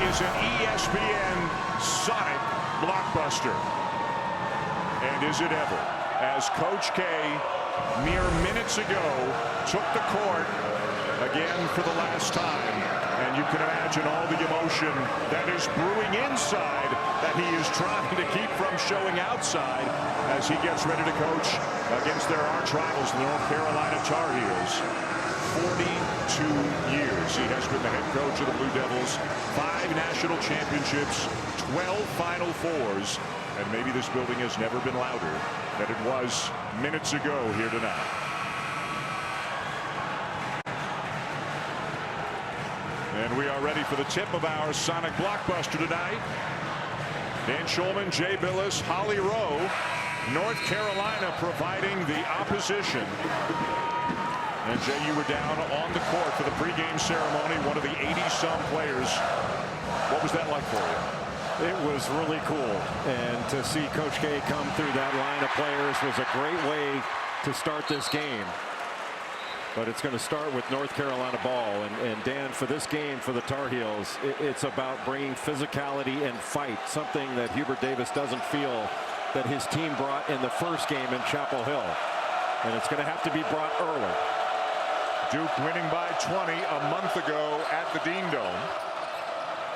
is an ESPN Sonic blockbuster. And is it ever? As Coach K, mere minutes ago, took the court again for the last time. And you can imagine all the emotion that is brewing inside that he is trying to keep from showing outside as he gets ready to coach against their arch rivals, the North Carolina Tar Heels. 42 years he has been the head coach of the Blue Devils. 5 national championships, 12 Final Fours, and maybe this building has never been louder than it was minutes ago here tonight. And we are ready for the tip of our Sonic blockbuster tonight. Dan Schulman, Jay Billis, Holly Rowe, North Carolina providing the opposition. And Jay, you were down on the court for the pregame ceremony, one of the 80-some players. What was that like for you? It was really cool. And to see Coach K come through that line of players was a great way to start this game. But it's going to start with North Carolina ball. And Dan, for this game for the Tar Heels, it's about bringing physicality and fight, something that Hubert Davis doesn't feel that his team brought in the first game in Chapel Hill. And it's going to have to be brought early. Duke winning by 20 a month ago at the Dean Dome.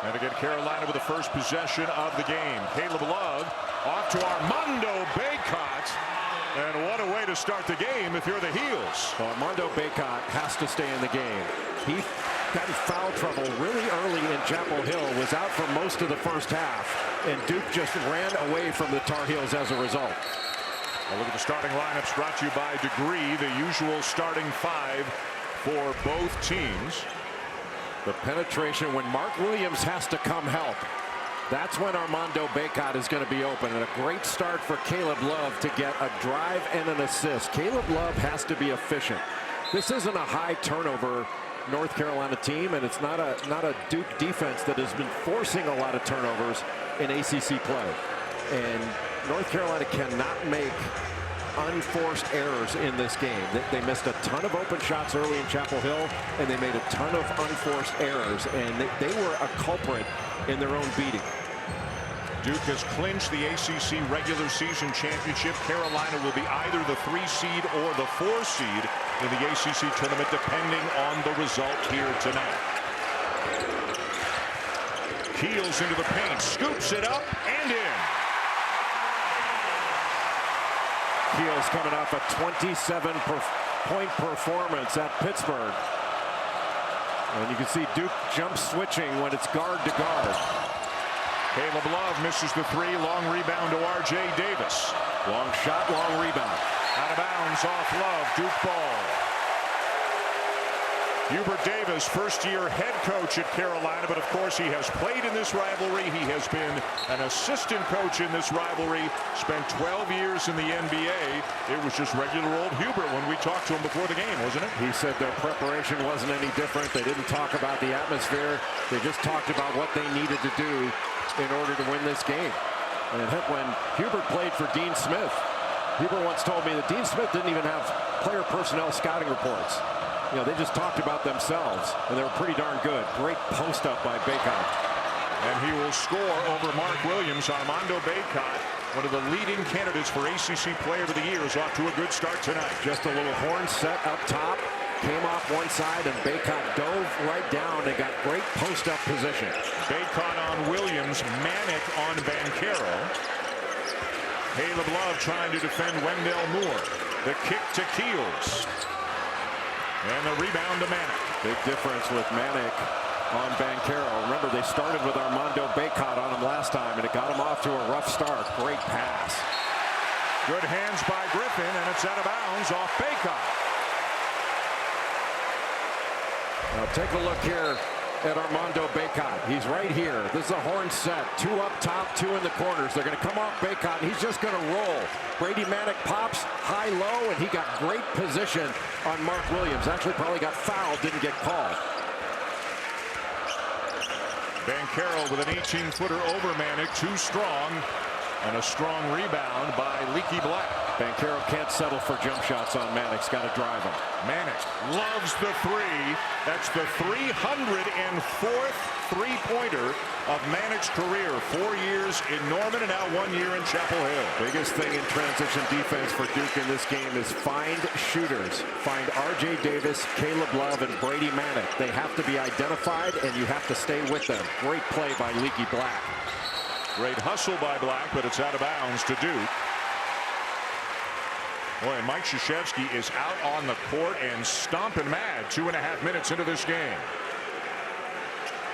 And again, Carolina with the first possession of the game. Caleb Love off to Armando Bacot. And what a way to start the game if you're the Heels. Well, Armando Bacot has to stay in the game. He got in foul trouble really early in Chapel Hill, was out for most of the first half, and Duke just ran away from the Tar Heels as a result. Well, look at the starting lineups brought to you by Degree, the usual starting 5 for both teams. The penetration when Mark Williams has to come help. That's when Armando Bacot is going to be open, and a great start for Caleb Love to get a drive and an assist. Caleb Love has to be efficient. This isn't a high turnover North Carolina team, and it's not a Duke defense that has been forcing a lot of turnovers in ACC play. And North Carolina cannot make unforced errors in this game. They missed a ton of open shots early in Chapel Hill, and they made a ton of unforced errors, and they were a culprit in their own beating. Duke has clinched the ACC regular season championship. Carolina will be either the 3 seed or the 4 seed in the ACC tournament, depending on the result here tonight. Keels into the paint, scoops it up and in. Keels coming off a 27-point performance at Pittsburgh. And you can see Duke jump switching when it's guard to guard. Caleb Love misses the 3. Long rebound to R.J. Davis. Long shot, long rebound. Out of bounds off Love. Duke ball. Hubert Davis, first-year head coach at Carolina, but of course he has played in this rivalry. He has been an assistant coach in this rivalry, spent 12 years in the NBA. It was just regular old Hubert when we talked to him before the game, wasn't it? He said their preparation wasn't any different. They didn't talk about the atmosphere. They just talked about what they needed to do in order to win this game. And heck, when Hubert played for Dean Smith, Hubert once told me that Dean Smith didn't even have player personnel scouting reports. You know, they just talked about themselves, and they were pretty darn good. Great post up by Bacot. And he will score over Mark Williams. Armando Bacot, one of the leading candidates for ACC Player of the Year, is off to a good start tonight. Just a little horn set up top, came off one side, and Bacot dove right down and got great post-up position. Bacot on Williams, Manic on Banchero. Caleb Love trying to defend Wendell Moore. The kick to Keels. And the rebound to Manic. Big difference with Manic on Banchero. Remember, they started with Armando Bacot on him last time, and it got him off to a rough start. Great pass. Good hands by Griffin, and it's out of bounds off Bacot. Now take a look here at Armando Bacot. He's right here. This is a horn set. 2 up top, 2 in the corners. They're going to come off Bacot, and he's just going to roll. Brady Manic pops high-low, and he got great position on Mark Williams. Actually probably got fouled, didn't get called. Banchero with an 18-footer over Manic, too strong, and a strong rebound by Leaky Black. Banchero can't settle for jump shots on Manic's got to drive him. Manic loves the 3. That's the 304th three-pointer of Manic's career. 4 years in Norman and now 1 year in Chapel Hill. Biggest thing in transition defense for Duke in this game is find shooters. Find R.J. Davis, Caleb Love, and Brady Manic. They have to be identified, and you have to stay with them. Great play by Leaky Black. Great hustle by Black, but it's out of bounds to Duke. Boy, and Mike Krzyzewski is out on the court and stomping mad 2.5 minutes into this game.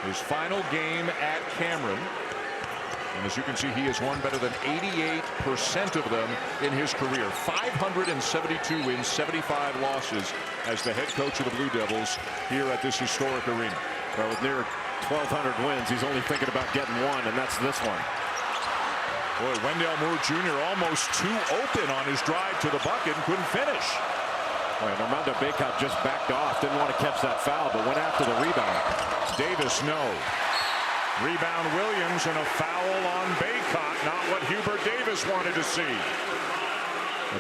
His final game at Cameron. And as you can see, he has won better than 88% of them in his career. 572 wins, 75 losses as the head coach of the Blue Devils here at this historic arena. Well, with near 1,200 wins, he's only thinking about getting one, and that's this one. Boy, Wendell Moore Jr. almost too open on his drive to the bucket and couldn't finish. Boy, Armando Bacot just backed off. Didn't want to catch that foul, but went after the rebound. Davis, no. Rebound Williams and a foul on Bacot. Not what Hubert Davis wanted to see.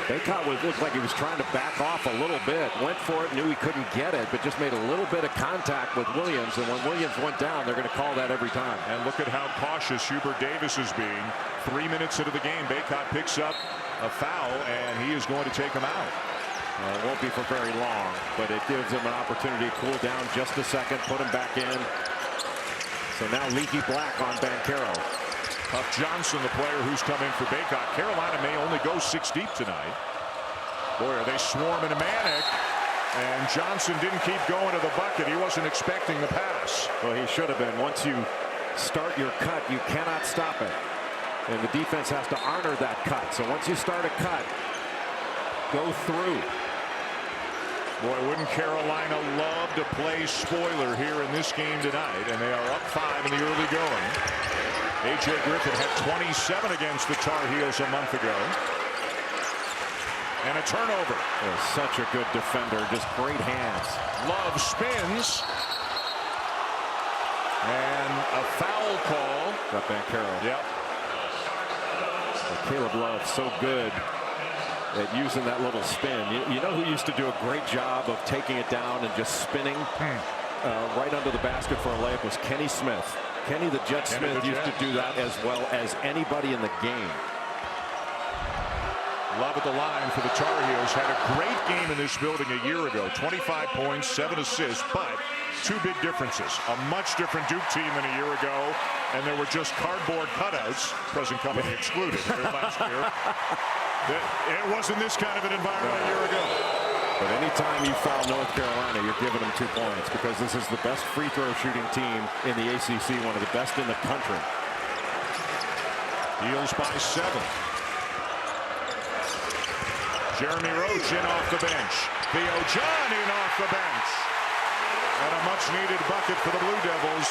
Bacot looked like he was trying to back off a little bit. Went for it, knew he couldn't get it, but just made a little bit of contact with Williams. And when Williams went down, they're going to call that every time. And look at how cautious Hubert Davis is being. 3 minutes into the game, Bacot picks up a foul, and he is going to take him out. It won't be for very long, but it gives him an opportunity to cool down just a second, put him back in. So now Leaky Black on Banchero. Puff Johnson, the player who's come in for Bacot. Carolina may only go 6 deep tonight. Boy, are they swarming to Manic. And Johnson didn't keep going to the bucket. He wasn't expecting the pass. Well, he should have been. Once you start your cut, you cannot stop it. And the defense has to honor that cut. So once you start a cut, go through. Boy, wouldn't Carolina love to play spoiler here in this game tonight. And they are up 5 in the early going. A.J. Griffin had 27 against the Tar Heels a month ago. And a turnover. Such a good defender. Just great hands. Love spins. And a foul call. Got Banchero. Yep. Caleb Love so good at using that little spin. You know who used to do a great job of taking it down and just spinning right under the basket for a layup was Kenny Smith. Kenny the Jet Smith used to do that as well as anybody in the game. Love at the line for the Tar Heels. Had a great game in this building a year ago. 25 points, 7 assists, but 2 big differences. A much different Duke team than a year ago, and there were just cardboard cutouts, present company excluded, last year. It wasn't this kind of an environment a year ago. But anytime you foul North Carolina, you're giving them 2 points because this is the best free throw shooting team in the ACC, one of the best in the country. Heels by 7. Jeremy Roach in off the bench. Theo John in off the bench. And a much-needed bucket for the Blue Devils,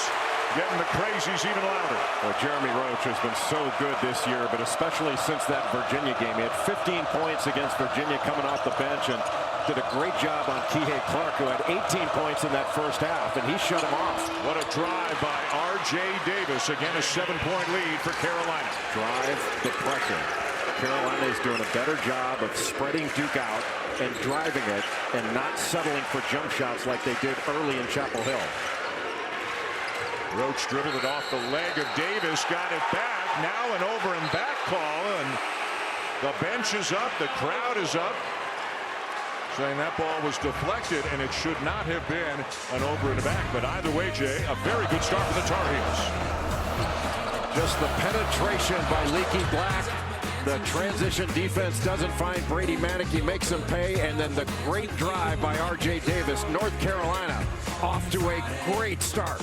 getting the crazies even louder. Well, Jeremy Roach has been so good this year, but especially since that Virginia game. He had 15 points against Virginia coming off the bench and did a great job on Kihei Clark, who had 18 points in that first half, and he shut him off. What a drive by R.J. Davis. Again, a 7-point lead for Carolina. Drive the pressure. Carolina is doing a better job of spreading Duke out and driving it and not settling for jump shots like they did early in Chapel Hill. Roach dribbled it off the leg of Davis, got it back. Now an over and back call, and the bench is up, the crowd is up, saying that ball was deflected and it should not have been an over and back. But either way, Jay, a very good start for the Tar Heels. Just the penetration by Leaky Black. The transition defense doesn't find Brady Manic. He makes him pay. And then the great drive by R.J. Davis. North Carolina off to a great start.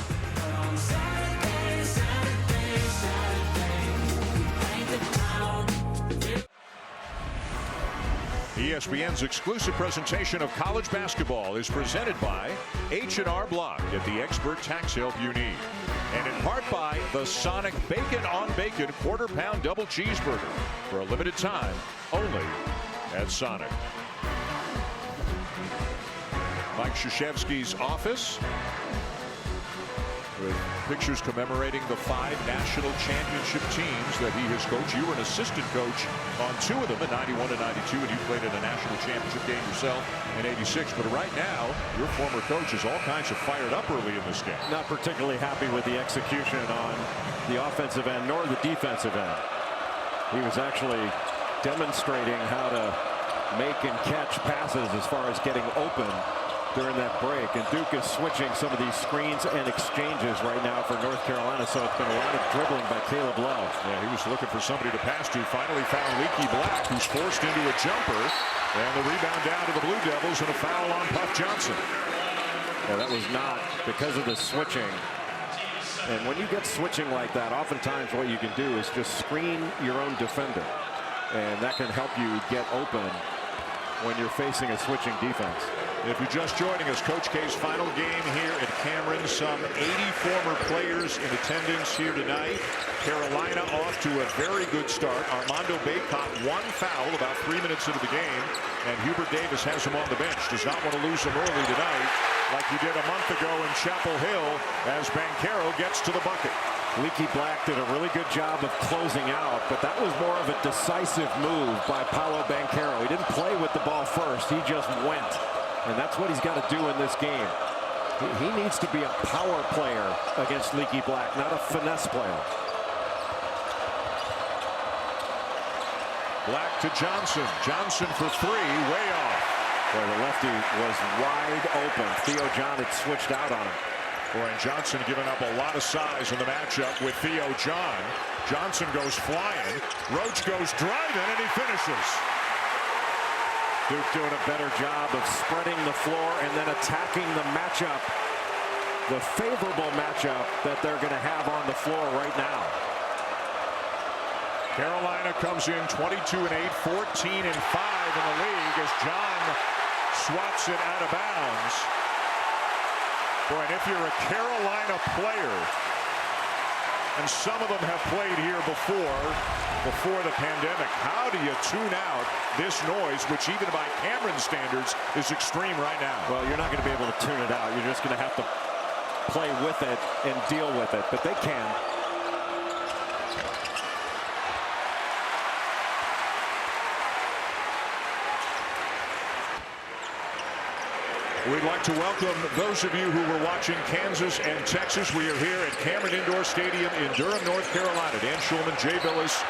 ESPN's exclusive presentation of college basketball is presented by H&R Block. Get the expert tax help you need. And in part by the Sonic Bacon on Bacon quarter-pound double cheeseburger. For a limited time, only at Sonic. Mike Krzyzewski's office with pictures commemorating the 5 national championship teams that he has coached. You were an assistant coach on 2 of them in 91 and 92, and you played in a national championship game yourself in 86. But right now, your former coach is all kinds of fired up early in this game. Not particularly happy with the execution on the offensive end nor the defensive end. He was actually demonstrating how to make and catch passes as far as getting open during that break. And Duke is switching some of these screens and exchanges right now for North Carolina. So it's been a lot of dribbling by Caleb Love. Yeah, he was looking for somebody to pass to. Finally found Leaky Black, who's forced into a jumper. And the rebound down to the Blue Devils and a foul on Puff Johnson. Yeah, that was not because of the switching. And when you get switching like that, oftentimes what you can do is just screen your own defender. And that can help you get open when you're facing a switching defense. If you're just joining us, Coach K's final game here at Cameron. Some 80 former players in attendance here tonight. Carolina off to a very good start. Armando Bacot, 1 foul about 3 minutes into the game. And Hubert Davis has him on the bench. Does not want to lose him early tonight like he did a month ago in Chapel Hill as Banchero gets to the bucket. Leaky Black did a really good job of closing out, but that was more of a decisive move by Paolo Banchero. He didn't play with the ball first. He just went. And that's what he's got to do in this game. He needs to be a power player against Leaky Black, not a finesse player. Black to Johnson. Johnson for 3, way off. Boy, the lefty was wide open. Theo John had switched out on him. Boy, and Johnson giving up a lot of size in the matchup with Theo John. Johnson goes flying. Roach goes driving, and he finishes. Duke doing a better job of spreading the floor and then attacking the matchup, the favorable matchup that they're going to have on the floor right now. Carolina comes in 22 and 8, 14 and 5 in the league as John swats it out of bounds. Boy, and if you're a Carolina player, and some of them have played here before the pandemic, how do you tune out this noise, which even by Cameron standards is extreme right now? Well, you're not going to be able to tune it out. You're just going to have to play with it and deal with it, but they can. We'd like to welcome those of you who were watching Kansas and Texas. We are here at Cameron Indoor Stadium in Durham, North Carolina. Dan Schulman, Jay Billis,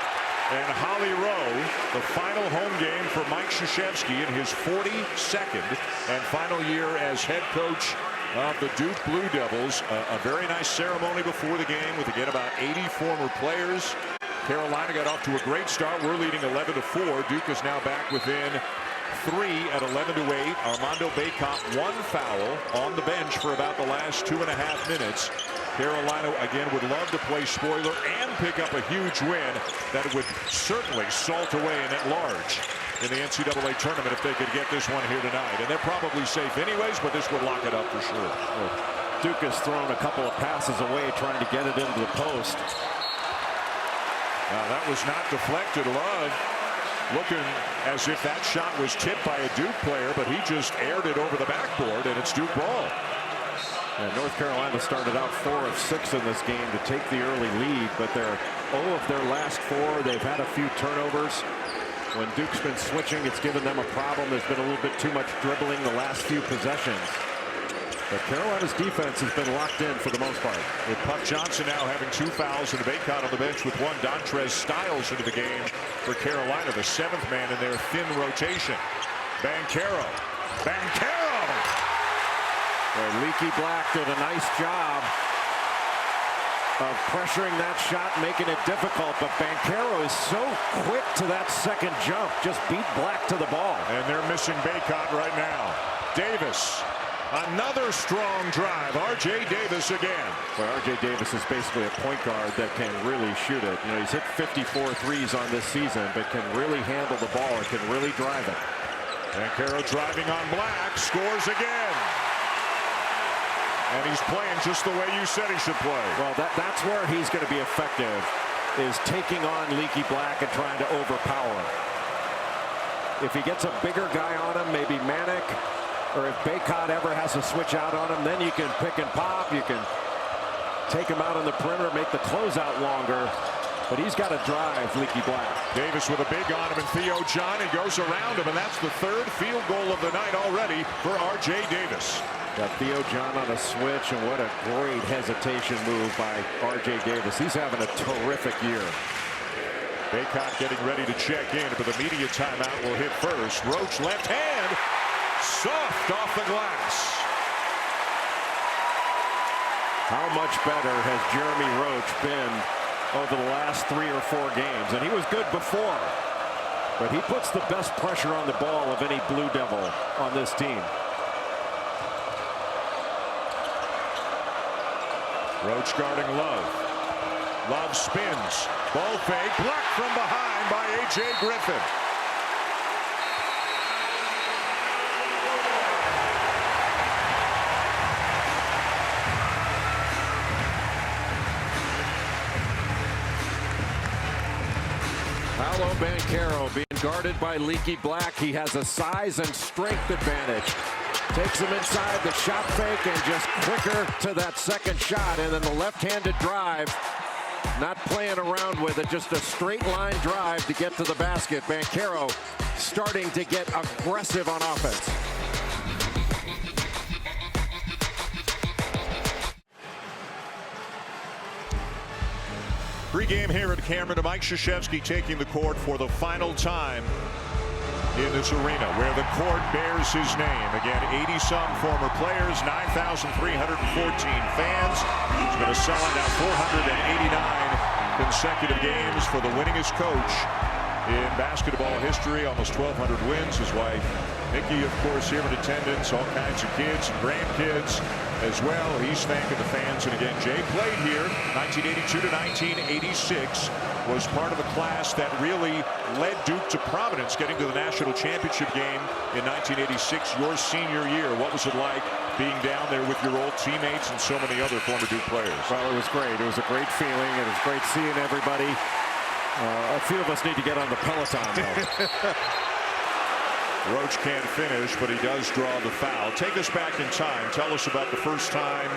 and Holly Rowe. The final home game for Mike Krzyzewski in his 42nd and final year as head coach of the Duke Blue Devils. A very nice ceremony before the game with, again, about 80 former players. Carolina got off to a great start. We're leading 11-4. Duke is now back within 3 at 11-8. Armando Bacot, 1 foul on the bench for about the last 2.5 minutes. Carolina again would love to play spoiler and pick up a huge win that would certainly salt away an at-large in the NCAA tournament if they could get this one here tonight. And they're probably safe anyways, but this would lock it up for sure. Duke has thrown a couple of passes away trying to get it into the post. That was not deflected. Love looking as if that shot was tipped by a Duke player, but he just aired it over the backboard, and it's Duke ball. And North Carolina started out 4 of 6 in this game to take the early lead, but they're 0 of their last 4. They've had a few turnovers. When Duke's been switching, it's given them a problem. There's been a little bit too much dribbling the last few possessions. But Carolina's defense has been locked in for the most part. With Puff Johnson now having 2 fouls and Bacot on the bench with 1. Dontrez Styles into the game for Carolina, the 7th man in their thin rotation. Banchero. Leaky Black did a nice job of pressuring that shot, making it difficult, but Banchero is so quick to that second jump, just beat Black to the ball. And they're missing Bacot right now. Davis, another strong drive. R.J. Davis again. Well, R.J. Davis is basically a point guard that can really shoot it. You know, he's hit 54 threes on this season, but can really handle the ball and can really drive it. Banchero driving on Black, scores again. And he's playing just the way you said he should play. Well, that's where he's going to be effective, is taking on Leaky Black and trying to overpower him. If he gets a bigger guy on him, maybe Manic, or if Bacot ever has to switch out on him, then you can pick and pop. You can take him out on the perimeter, make the closeout longer. But he's got to drive, Leaky Black. Davis with a big on him, and Theo John, he goes around him, and that's the third field goal of the night already for R.J. Davis. Got Theo John on a switch, and what a great hesitation move by R.J. Davis. He's having a terrific year. Bacot getting ready to check in, but the media timeout will hit first. Roach left hand, soft off the glass. How much better has Jeremy Roach been over the last 3 or 4 games? And he was good before, but he puts the best pressure on the ball of any Blue Devil on this team. Roach guarding Love. Love spins. Ball fake. Blocked from behind by A.J. Griffin. Paolo Banchero being guarded by Leaky Black. He has a size and strength advantage. Takes him inside the shot fake and just quicker to that second shot. And then the left-handed drive. Not playing around with it, just a straight line drive to get to the basket. Banchero starting to get aggressive on offense. Pre-game here at Cameron, Mike Krzyzewski taking the court for the final time in this arena where the court bears his name. Again, 80-some former players, 9,314 fans. He's been a sellout now 489 consecutive games for the winningest coach in basketball history, almost 1,200 wins. His wife, Nikki, of course, here in attendance, all kinds of kids and grandkids as well. He's thanking the fans. And again, Jay played here 1982 to 1986. Was part of a class that really led Duke to prominence, getting to the national championship game in 1986, your senior year. What was it like being down there with your old teammates and so many other former Duke players? Well, it was great. It was a great feeling. It was great seeing everybody. A few of us need to get on the Peloton, though. Roach can't finish, but he does draw the foul. Take us back in time. Tell us about the first time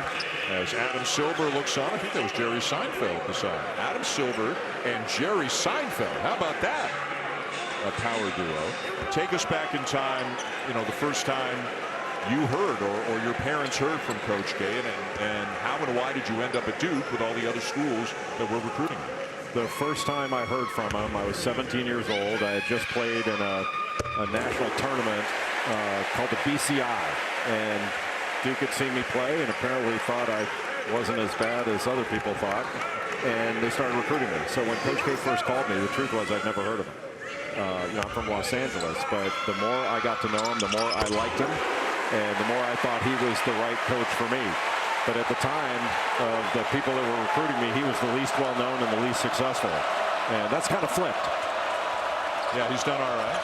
as Adam Silver looks on. I think that was Jerry Seinfeld beside him. Adam Silver and Jerry Seinfeld. How about that? A power duo. Take us back in time, you know, the first time you heard or your parents heard from Coach K, and how and why did you end up at Duke with all the other schools that were recruiting you? The first time I heard from him, I was 17 years old. I had just played in a national tournament called the BCI, and Duke had seen me play and apparently thought I wasn't as bad as other people thought, and they started recruiting me. So when Coach K first called me, the truth was I'd never heard of him. You know, I'm from Los Angeles, but the more I got to know him, the more I liked him, and the more I thought he was the right coach for me. But at the time of the people that were recruiting me, he was the least well-known and the least successful. And that's kind of flipped. Yeah, he's done all right.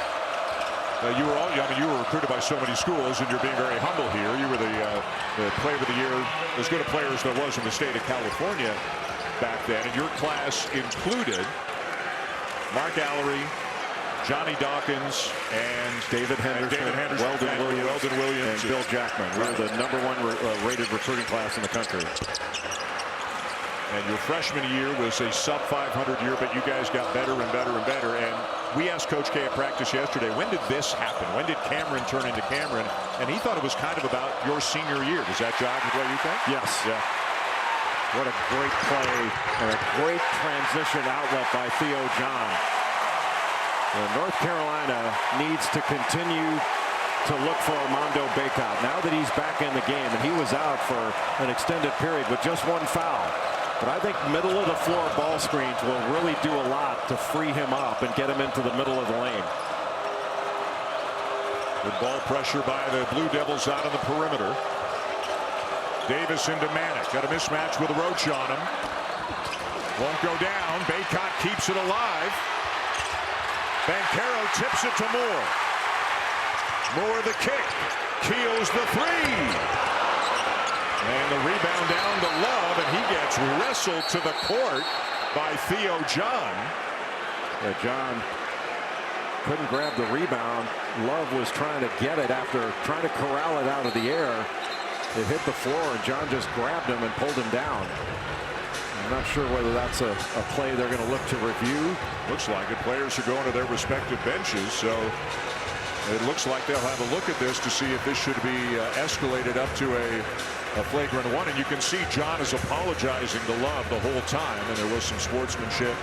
You were you were recruited by so many schools, and you're being very humble here. You were the player of the year, as good a player as there was in the state of California back then. And your class included Mark Allery, Johnny Dawkins, and David Henderson, Weldon Williams, and Bill Jackman. We were the #1 rated recruiting class in the country. And your freshman year was a sub-500 year, but you guys got better and better and better. And we asked Coach K at practice yesterday, when did this happen? When did Cameron turn into Cameron? And he thought it was kind of about your senior year. Does that jive with what you think? Yes. Yeah. What a great play and a great transition outlet by Theo John. North Carolina needs to continue to look for Armando Bacot now that he's back in the game, and he was out for an extended period with just 1 foul. But I think middle of the floor ball screens will really do a lot to free him up and get him into the middle of the lane. Good ball pressure by the Blue Devils out on the perimeter. Davis into Manick. Got a mismatch with Roach on him. Won't go down. Bacot keeps it alive. Banchero tips it to Moore. Moore the kick. Keels the three. And the rebound down to Love, and he gets wrestled to the court by Theo John. Yeah, John couldn't grab the rebound. Love was trying to get it after trying to corral it out of the air. It hit the floor, and John just grabbed him and pulled him down. I'm not sure whether that's a play they're going to look to review. Looks like it. Players are going to their respective benches, so it looks like they'll have a look at this to see if this should be escalated up to a flagrant one. And you can see John is apologizing to Love the whole time, and there was some sportsmanship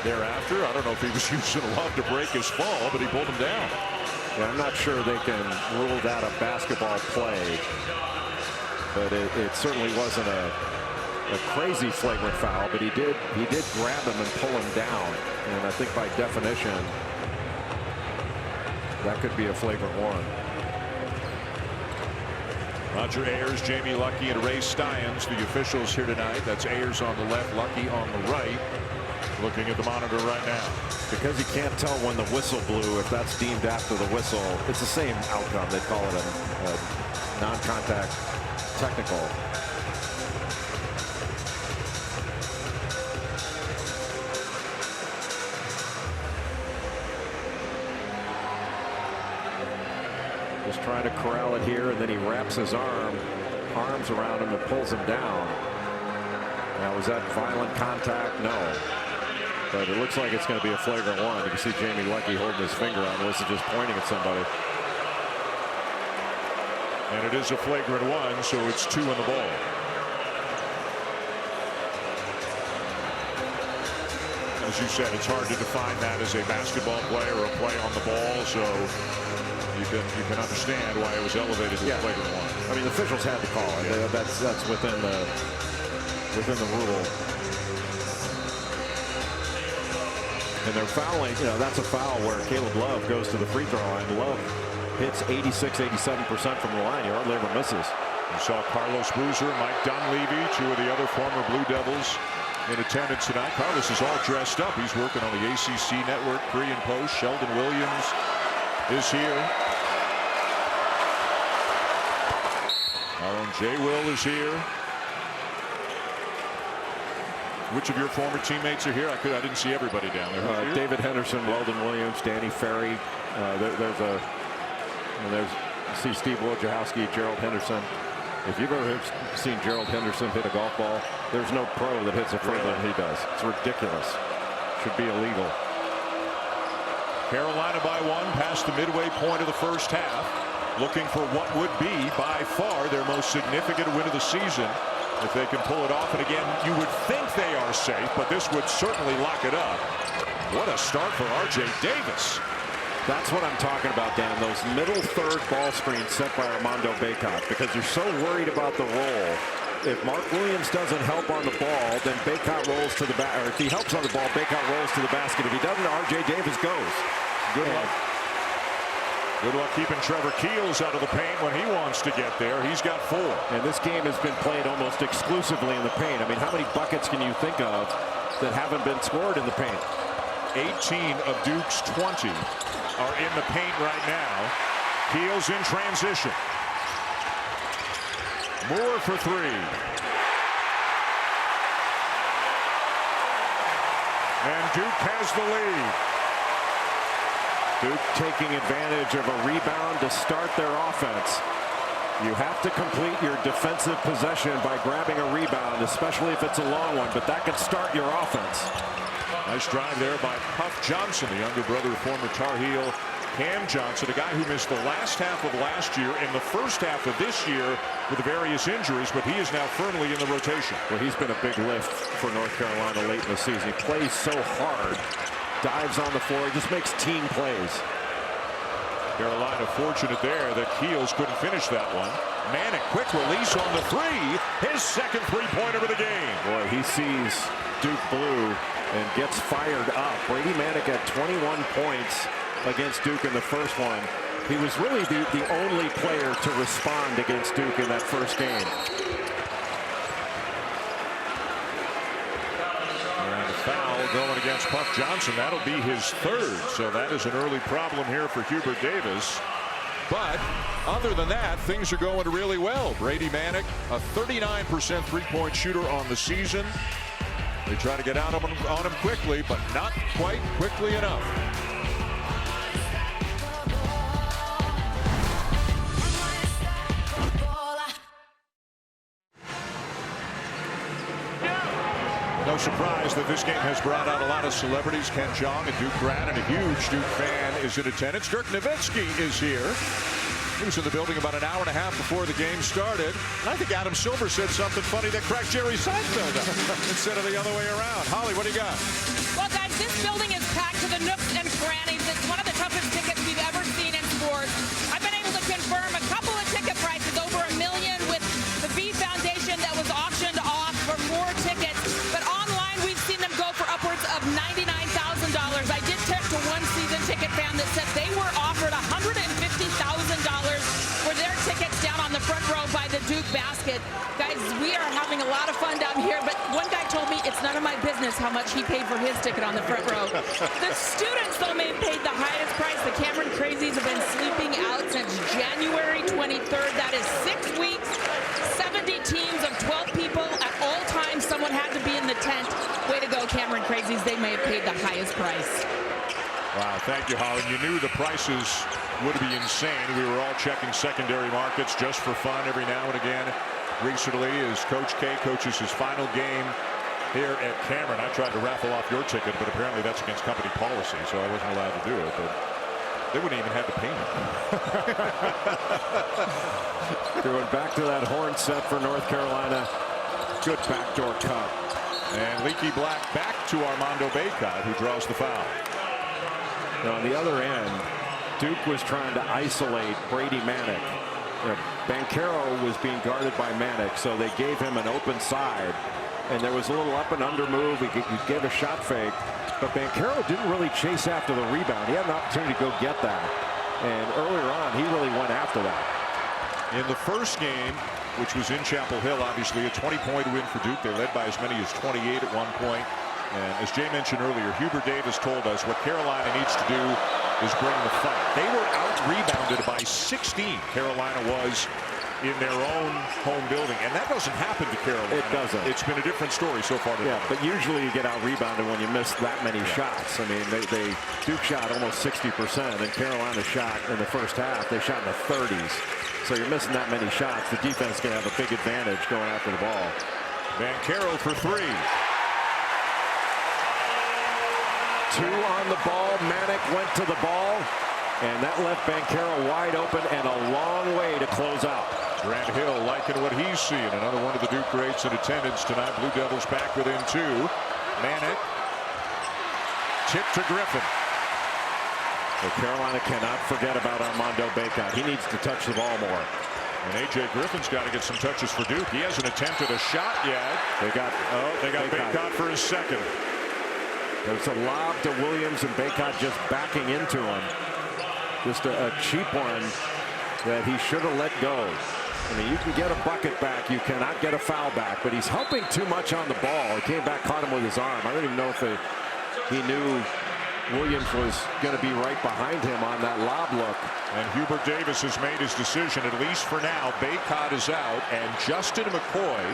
thereafter. I don't know if he was using Love to break his fall, but he pulled him down. Yeah, I'm not sure they can rule that a basketball play, but it certainly wasn't a crazy flagrant foul, but he did grab him and pull him down, and I think by definition that could be a flagrant one. Roger Ayers, Jamie Luckey, and Ray Stiens, the officials here tonight. That's Ayers on the left, Luckey on the right. Looking at the monitor right now. Because you can't tell when the whistle blew, if that's deemed after the whistle, it's the same outcome. They call it a non-contact technical. Just trying to corral it here, and then he wraps his arms around him and pulls him down. Now, was that violent contact? No. But it looks like it's going to be a flagrant one. You can see Jamie Luckey holding his finger on this and just pointing at somebody. And it is a flagrant one, so it's 2 in the ball. As you said, it's hard to define that as a basketball play or a play on the ball, so you can understand why it was elevated to a flagrant one. I mean, the officials had to call it. Yeah. That's within the rule. And they're fouling. You know, that's a foul where Caleb Love goes to the free throw line. Love hits 86-87% from the line. He hardly ever misses. You saw Carlos Boozer, Mike Dunleavy, 2 of the other former Blue Devils in attendance tonight. Carlos is all dressed up. He's working on the ACC network pre and post. Sheldon Williams is here. Our own Jay Will is here. Which of your former teammates are here? I didn't see everybody down there. David Henderson, Weldon Williams, Danny Ferry. There's see Steve Wojciechowski, Gerald Henderson. If you've ever seen Gerald Henderson hit a golf ball, there's no pro that hits it further than he does. It's ridiculous. Should be illegal. Carolina by 1 past the midway point of the first half, looking for what would be by far their most significant win of the season. If they can pull it off, and again, you would think they are safe, but this would certainly lock it up. What a start for R.J. Davis. That's what I'm talking about, Dan. Those middle third ball screens set by Armando Bacot, because you're so worried about the roll. If Mark Williams doesn't help on the ball, then Bacot rolls to the basket. Or if he helps on the ball, Bacot rolls to the basket. If he doesn't, R.J. Davis goes. Good luck. Good luck keeping Trevor Keels out of the paint when he wants to get there. He's got 4. And this game has been played almost exclusively in the paint. I mean, how many buckets can you think of that haven't been scored in the paint? 18 of Duke's 20 are in the paint right now. Keels in transition. Moore for 3. And Duke has the lead. Duke taking advantage of a rebound to start their offense. You have to complete your defensive possession by grabbing a rebound, especially if it's a long one, but that could start your offense. Nice drive there by Puff Johnson, the younger brother of former Tar Heel Cam Johnson, a guy who missed the last half of last year and the first half of this year with various injuries, but he is now firmly in the rotation. Well, he's been a big lift for North Carolina late in the season. He plays so hard, dives on the floor, he just makes team plays. Carolina fortunate there that Keels couldn't finish that one. Manic, quick release on the 3. His second three-pointer of the game. Boy, he sees Duke blue and gets fired up. Brady Manic had 21 points against Duke in the first one. He was really the only player to respond against Duke in that first game. And a foul going against Puff Johnson. That'll be his 3rd. So that is an early problem here for Hubert Davis. But other than that, things are going really well. Brady Manic, a 39% three-point shooter on the season. They try to get out on him quickly, but not quite quickly enough. No surprise that this game has brought out a lot of celebrities. Ken Jeong, a Duke grad and a huge Duke fan, is in attendance. Dirk Nowitzki is here. He was in the building about an hour and a half before the game started. And I think Adam Silver said something funny that cracked Jerry Seinfeld up instead of the other way around. Holly, what do you got? Well, guys, this building is packed to the nooks and crannies. It's one of the toughest tickets we've ever seen in sports. I've been able to confirm a couple of ticket prices over $1 million with the V Foundation that was auctioned off for 4 tickets. But online, we've seen them go for upwards of $99,000. I did text to one season ticket fan that said they were offered $150,000 for their tickets down on the front row by the Duke basket. Guys, we are having a lot of fun down here, but one guy told me it's none of my business how much he paid for his ticket on the front row. The students, though, paid the highest price. The Cameron Crazies have been sleeping out since January 23rd. That is 6 weeks, 70 teams of 12 people. At all times, someone had to be in the tent. Way to go, Cameron Crazies. They may have paid the highest price. Wow, thank you, Holly. You knew the prices would be insane. We were all checking secondary markets just for fun every now and again. Recently, as Coach K coaches his final game here at Cameron, I tried to raffle off your ticket, but apparently that's against company policy, so I wasn't allowed to do it. But they wouldn't even have the payment. Going back to that horn set for North Carolina. Good backdoor cut. And Leaky Black back to Armando Bacot, who draws the foul. Now, on the other end, Duke was trying to isolate Brady Manick. Banchero was being guarded by Manick, so they gave him an open side. And there was a little up and under move. He gave a shot fake. But Banchero didn't really chase after the rebound. He had an opportunity to go get that. And earlier on, he really went after that. In the first game, which was in Chapel Hill, obviously a 20-point win for Duke. They led by as many as 28 at one point. And as Jay mentioned earlier, Hubert Davis told us what Carolina needs to do is bring the fight. They were out-rebounded by 16. Carolina was in their own home building, and that doesn't happen to Carolina. It doesn't. It's been a different story so far today. Yeah, but usually you get out-rebounded when you miss that many shots. I mean, Duke shot almost 60%, and Carolina shot in the first half. They shot in the 30s. So you're missing that many shots. The defense is going to have a big advantage going after the ball. Banchero for 3. 2 on the ball. Manick went to the ball, and that left Banchero wide open and a long way to close out. Grant Hill liking what he's seeing. Another one of the Duke greats in attendance tonight. Blue Devils back within 2. Manick. Tip to Griffin. But Carolina cannot forget about Armando Bacot. He needs to touch the ball more. And A.J. Griffin's got to get some touches for Duke. He hasn't attempted a shot yet. They got Bacot for his second. There's a lob to Williams, and Bacot just backing into him. Just a cheap one that he should have let go. I mean, you can get a bucket back. You cannot get a foul back. But he's helping too much on the ball. He came back, caught him with his arm. I don't even know if he knew Williams was going to be right behind him on that lob look. And Hubert Davis has made his decision, at least for now. Bacot is out, and Justin McCoy,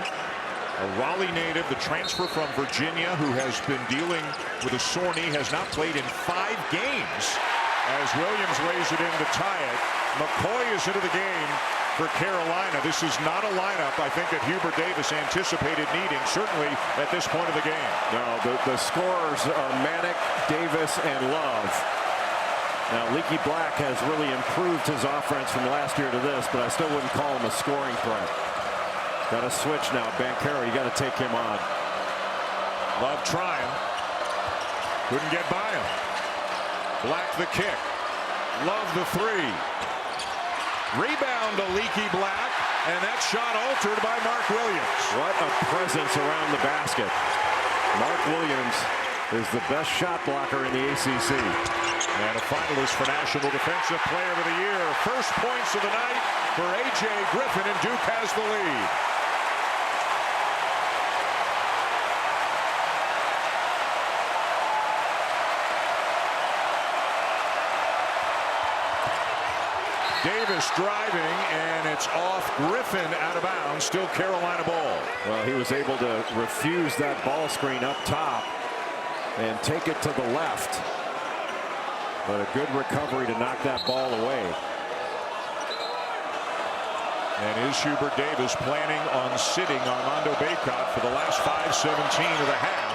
a Raleigh native, the transfer from Virginia, who has been dealing with a sore knee, has not played in 5 games. As Williams lays it in to tie it, McCoy is into the game for Carolina. This is not a lineup, I think, that Hubert Davis anticipated needing, certainly at this point of the game. No, the scorers are Manick, Davis, and Love. Now, Leaky Black has really improved his offense from last year to this, but I still wouldn't call him a scoring threat. Got a switch now. Banchero, you got to take him on. Love trying. Couldn't get by him. Black the kick. Love the 3. Rebound to Leaky Black, and that shot altered by Mark Williams. What a presence around the basket. Mark Williams is the best shot blocker in the ACC. And a finalist for National Defensive Player of the Year. First points of the night for A.J. Griffin, and Duke has the lead. Davis driving, and it's off Griffin, out of bounds. Still Carolina ball. Well, he was able to refuse that ball screen up top and take it to the left. But a good recovery to knock that ball away. And is Hubert Davis planning on sitting Armando Bacot for the last 5:17 of the half?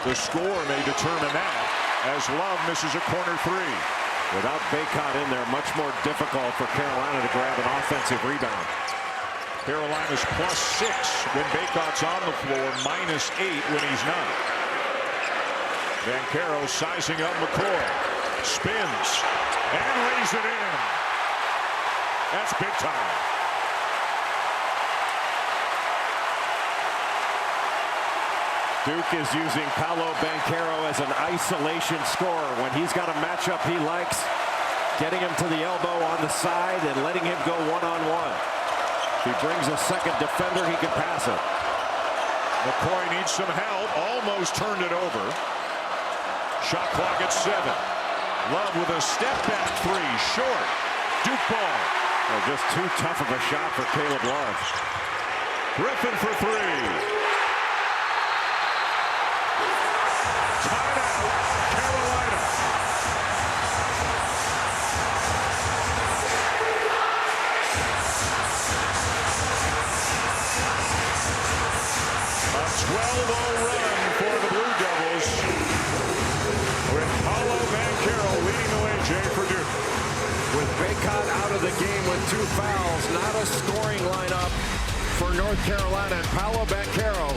The score may determine that as Love misses a corner three. Without Bacot in there, much more difficult for Carolina to grab an offensive rebound. Carolina's +6 when Bacot's on the floor, -8 when he's not. Banchero sizing up McCoy. Spins and lays it in. That's big time. Duke is using Paolo Banchero as an isolation scorer when he's got a matchup he likes, getting him to the elbow on the side and letting him go one-on-one. If he brings a second defender, he can pass it. McCoy needs some help. Almost turned it over. Shot clock at 7. Love with a step back three. Short. Duke ball. Well, just too tough of a shot for Caleb Love. Griffin for three. Timeout, Carolina. A 12-0 run for the Blue Devils, with Paolo Banchero leading the way. Jay for Duke. With Bacot out of the game with 2 fouls, not a scoring lineup for North Carolina. And Paolo Banchero,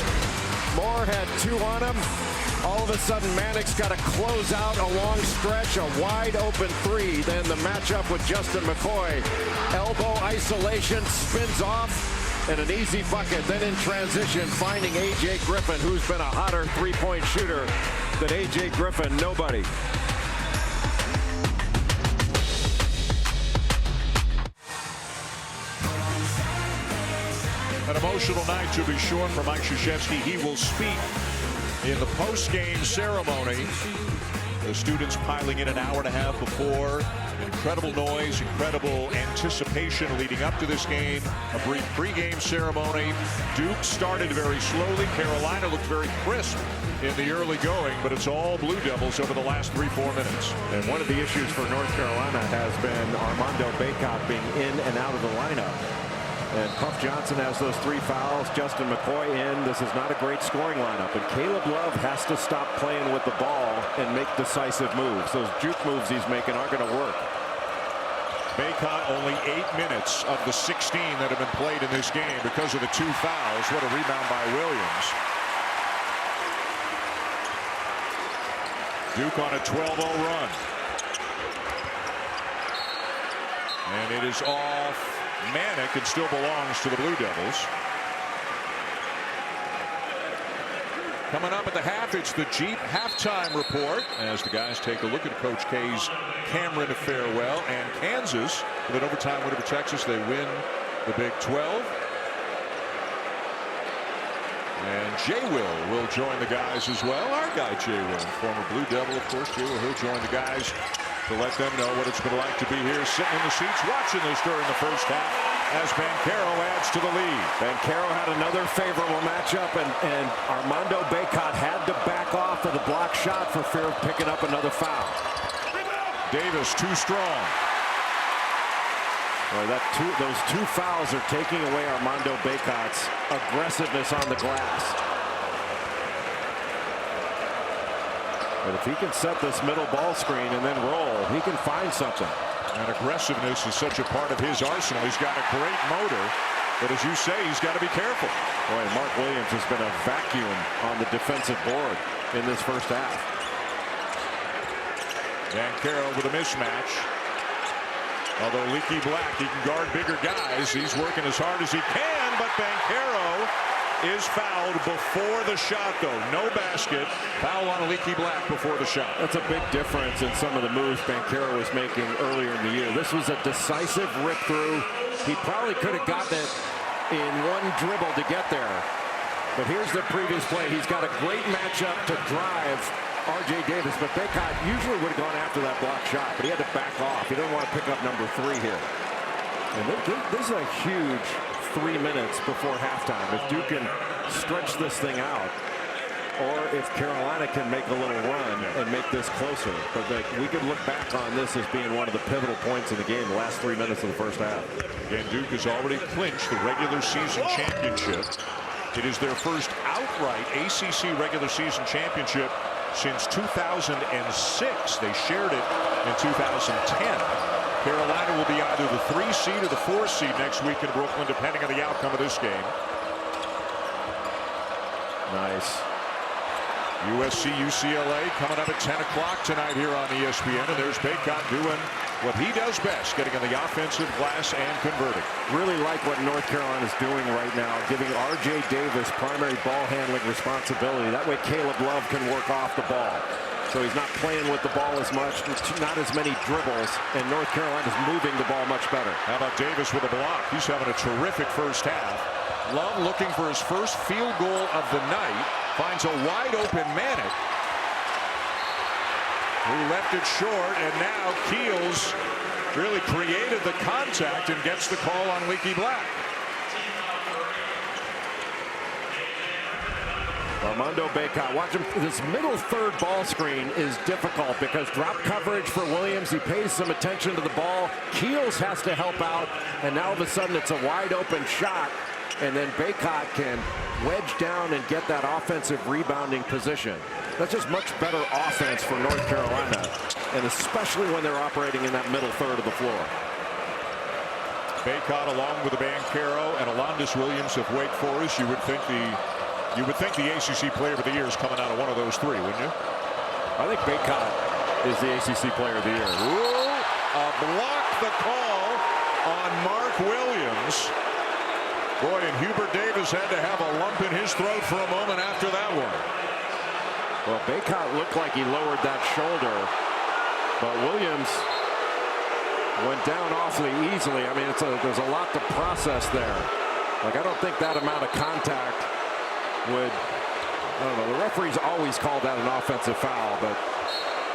Moore had 2 on him. All of a sudden, Mannix got to close out a long stretch, a wide open 3. Then the matchup with Justin McCoy. Elbow isolation, spins off, and an easy bucket. Then in transition, finding A.J. Griffin, who's been a hotter 3-point shooter than A.J. Griffin. Nobody. An emotional night, to be sure, for Mike Krzyzewski. He will speak in the post-game ceremony. The students piling in an hour and a half before. Incredible noise, incredible anticipation leading up to this game. A brief pregame ceremony. Duke started very slowly. Carolina looked very crisp in the early going, but it's all Blue Devils over the last 3-4 minutes. And one of the issues for North Carolina has been Armando Bacot being in and out of the lineup. And Puff Johnson has those 3 fouls. Justin McCoy in. This is not a great scoring lineup. And Caleb Love has to stop playing with the ball and make decisive moves. Those juke moves he's making aren't going to work. Bacot only 8 minutes of the 16 that have been played in this game because of the 2 fouls. What a rebound by Williams. Duke on a 12-0 run. And it is off. Manic, it still belongs to the Blue Devils. Coming up at the half, it's the Jeep halftime report as the guys take a look at Coach K's Cameron farewell, and Kansas with an overtime win over Texas. They win the Big 12. And Jay will join the guys as well. Our guy Jay Will, former Blue Devil, of course. Jay Will, he'll join the guys to let them know what it's been like to be here, sitting in the seats, watching this during the first half as Banchero adds to the lead. Banchero had another favorable matchup, and Armando Bacot had to back off of the block shot for fear of picking up another foul. Davis too strong. Boy, those 2 fouls are taking away Armando Bacot's aggressiveness on the glass. But if he can set this middle ball screen and then roll, he can find something. And aggressiveness is such a part of his arsenal. He's got a great motor, but as you say, he's got to be careful. Boy, Mark Williams has been a vacuum on the defensive board in this first half. Banchero with a mismatch. Although Leaky Black, he can guard bigger guys. He's working as hard as he can, but Banchero is fouled before the shot, though. No basket. Foul on Leaky Black before the shot. That's a big difference in some of the moves Banchero was making earlier in the year. This was a decisive rip through. He probably could have gotten it in one dribble to get there. But here's the previous play. He's got a great matchup to drive R.J. Davis, but Bacot usually would have gone after that block shot, but he had to back off. He didn't want to pick up number 3 here. And this is a huge 3 minutes before halftime. If Duke can stretch this thing out, or if Carolina can make a little run and make this closer. But we could look back on this as being one of the pivotal points in the game, the last 3 minutes of the first half. Again, Duke has already clinched the regular season championship. It is their first outright ACC regular season championship since 2006. They shared it in 2010. Carolina will be either the 3 seed or the 4 seed next week in Brooklyn, depending on the outcome of this game. Nice. USC UCLA coming up at 10 o'clock tonight here on ESPN. And there's Bacot doing what he does best, getting on the offensive glass and converting. Really like what North Carolina is doing right now, giving R.J. Davis primary ball handling responsibility. That way Caleb Love can work off the ball. So he's not playing with the ball as much, not as many dribbles, and North Carolina is moving the ball much better. How about Davis with a block? He's having a terrific first half. Love looking for his first field goal of the night. Finds a wide open Manic, who left it short, and now Keels really created the contact and gets the call on Leaky Black. Armando Bacot, watch him. This middle third ball screen is difficult because drop coverage for Williams. He pays some attention to the ball. Keels has to help out, and now all of a sudden it's a wide open shot, and then Bacot can wedge down and get that offensive rebounding position. That's just much better offense for North Carolina, and especially when they're operating in that middle third of the floor. Bacot along with the Banchero and Alondas Williams of Wake Forest. You would think the ACC Player of the Year is coming out of one of those three, wouldn't you? I think Bacot is the ACC Player of the Year. Ooh, a block the call on Mark Williams. Boy, and Hubert Davis had to have a lump in his throat for a moment after that one. Well, Bacot looked like he lowered that shoulder, but Williams went down awfully easily. I mean, there's a lot to process there. Like, I don't think that amount of contact would, I don't know, the referees always call that an offensive foul, but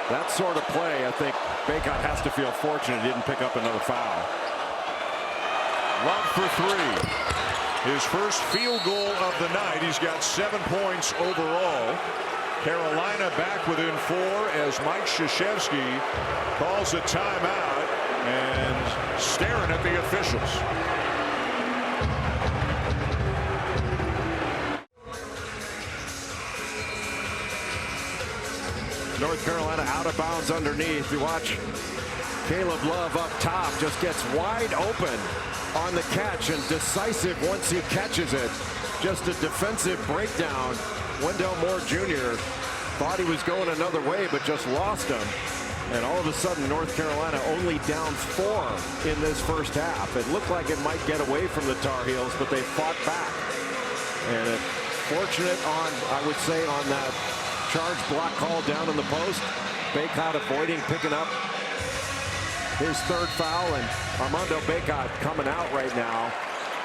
that sort of play, I think Bacot has to feel fortunate he didn't pick up another foul. Love for three. His first field goal of the night. He's got 7 points overall. Carolina back within 4 as Mike Krzyzewski calls a timeout and staring at the officials. North Carolina out of bounds underneath. You watch Caleb Love up top, just gets wide open on the catch and decisive once he catches it. Just a defensive breakdown. Wendell Moore Jr. thought he was going another way, but just lost him. And all of a sudden, North Carolina only down 4 in this first half. It looked like it might get away from the Tar Heels, but they fought back. And fortunate on, I would say, on that charge block call down in the post. Bacot avoiding picking up his third foul, and Armando Bacot coming out right now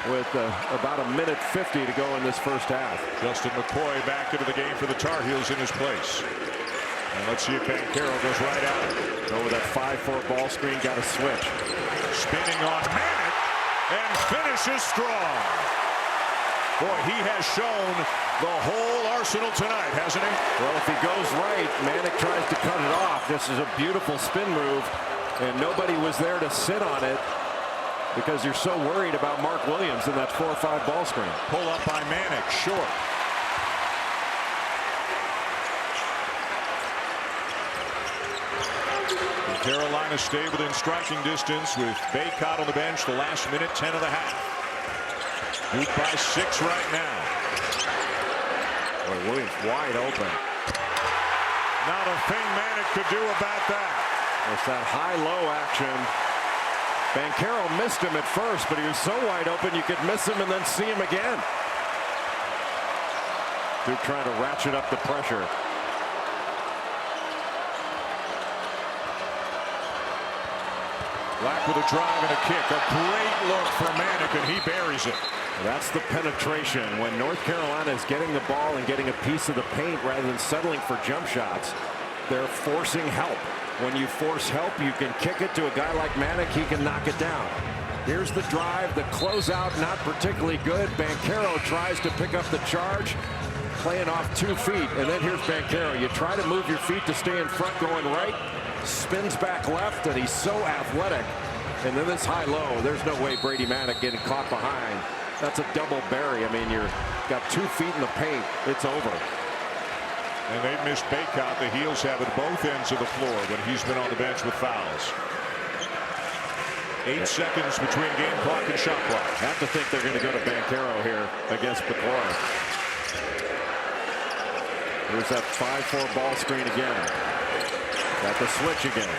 with about 1:50 to go in this first half. Justin McCoy back into the game for the Tar Heels in his place. And let's see if Banchero goes right out. Go with that 5-4 ball screen, got a switch. Spinning on Manic and finishes strong. Boy, he has shown the whole arsenal tonight, hasn't he? Well, if he goes right, Manic tries to cut it off. This is a beautiful spin move, and nobody was there to sit on it because you're so worried about Mark Williams in that 4-5 ball screen. Pull up by Manic, short. Carolina stay within striking distance with Bacot on the bench the last minute 10 of the half. Duke by 6 right now. Boy, Williams wide open. Not a thing Manic could do about that. It's that high-low action. Banchero missed him at first, but he was so wide open you could miss him and then see him again. Duke trying to ratchet up the pressure. Black with a drive and a kick. A great look for Manic, and he buries it. That's the penetration. When North Carolina is getting the ball and getting a piece of the paint rather than settling for jump shots, they're forcing help. When you force help, you can kick it to a guy like Manic. He can knock it down. Here's the drive. The closeout not particularly good. Banchero tries to pick up the charge. playing off 2 feet. And then here's Banchero. You try to move your feet to stay in front going right. Spins back left, and he's so athletic. And then this high-low. There's no way Brady Manek getting caught behind. That's a double bury. I mean, you're got 2 feet in the paint. It's over. And they've missed Bacot. The heels have at both ends of the floor when he's been on the bench with fouls. 8 seconds between game clock and shot clock. Have to think they're going to go to Banchero here against Bacot. Here's that 5-4 ball screen again. Got the switch again.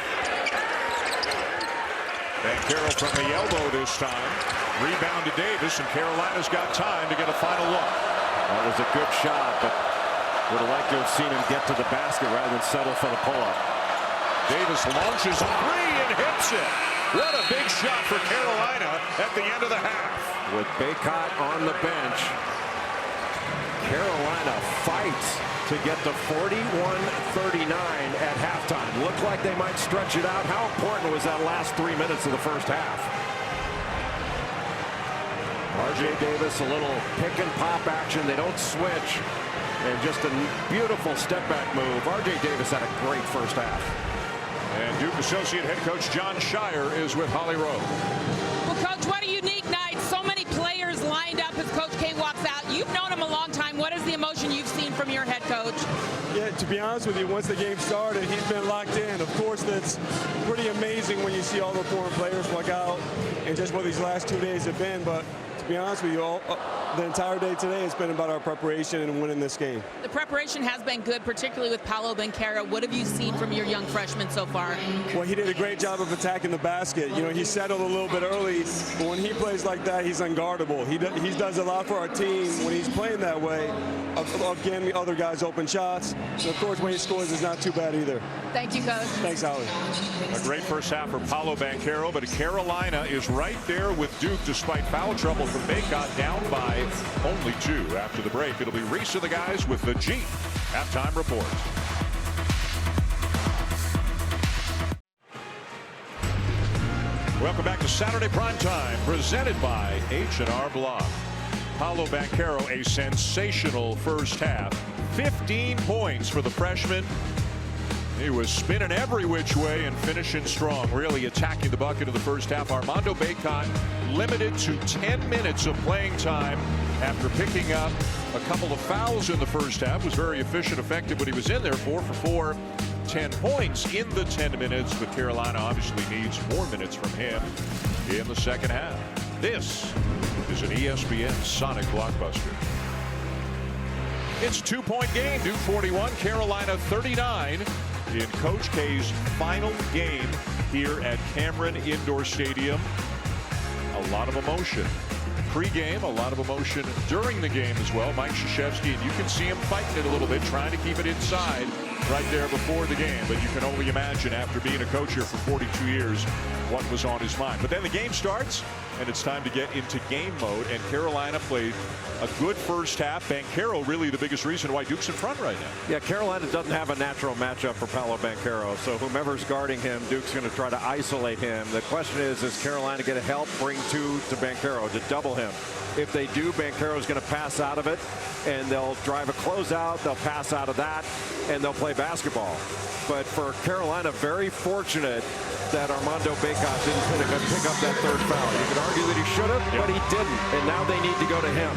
Banchero from the elbow this time. Rebound to Davis, and Carolina's got time to get a final look. That was a good shot, but would have liked to have seen him get to the basket rather than settle for the pull-up. Davis launches a three and hits it. What a big shot for Carolina at the end of the half. With Bacot on the bench, Carolina fights to get to 41-39 at halftime. Looked like they might stretch it out. How important was that last 3 minutes of the first half? R.J. Davis, a little pick and pop action. They don't switch. And just a beautiful step back move. R.J. Davis had a great first half. And Duke Associate Head Coach John Shire is with Holly Rowe. Well, Coach, what a unique night. So many players lined up as Coach K walks out. You've known him a long time. What is the emotion you've seen from your head coach? Yeah, to be honest with you, once the game started, he's been locked in. Of course, that's pretty amazing when you see all the foreign players walk out and just what these last 2 days have been. But to be honest with you, the entire day today has been about our preparation and winning this game. The preparation has been good, particularly with Paolo Banchero. What have you seen from your young freshman so far? Well, he did a great job of attacking the basket. You know, he settled a little bit early, but when he plays like that, he's unguardable. He does a lot for our team when he's playing that way of getting other guys open shots. And of course, when he scores, it's not too bad either. Thank you, Coach. Thanks, Holly. A great first half for Paolo Banchero, but Carolina is right there with Duke despite foul trouble from Bacot, down by only 2 after the break. It'll be Reese and the guys with the G halftime report. Welcome back to Saturday Primetime, presented by H&R Block. Paolo Banchero, a sensational first half. 15 points for the freshman. He was spinning every which way and finishing strong, really attacking the bucket of the first half. Armando Bacot limited to 10 minutes of playing time after picking up a couple of fouls in the first half. Was very efficient, effective when he was in there. 4 for 4, 10 points in the 10 minutes, but Carolina obviously needs more minutes from him in the second half. This is an ESPN Sonic blockbuster. It's a 2-point game. Duke 41, Carolina 39. In Coach K's final game here at Cameron Indoor Stadium. A lot of emotion pre-game, a lot of emotion during the game as well. Mike Krzyzewski, and you can see him fighting it a little bit, trying to keep it inside right there before the game. But you can only imagine, after being a coach here for 42 years, what was on his mind. But then the game starts, and it's time to get into game mode, and Carolina played a good first half. Banchero really the biggest reason why Duke's in front right now. Yeah, Carolina doesn't have a natural matchup for Paolo Banchero, so whomever's guarding him, Duke's going to try to isolate him. The question is Carolina going to help bring 2 to Banchero to double him? If they do, Banchero's going to pass out of it, and they'll drive a closeout, they'll pass out of that, and they'll play basketball. But for Carolina, very fortunate that Armando Bacot didn't pick up that third foul. You could argue that he should have, but he didn't, and now they need to go to him.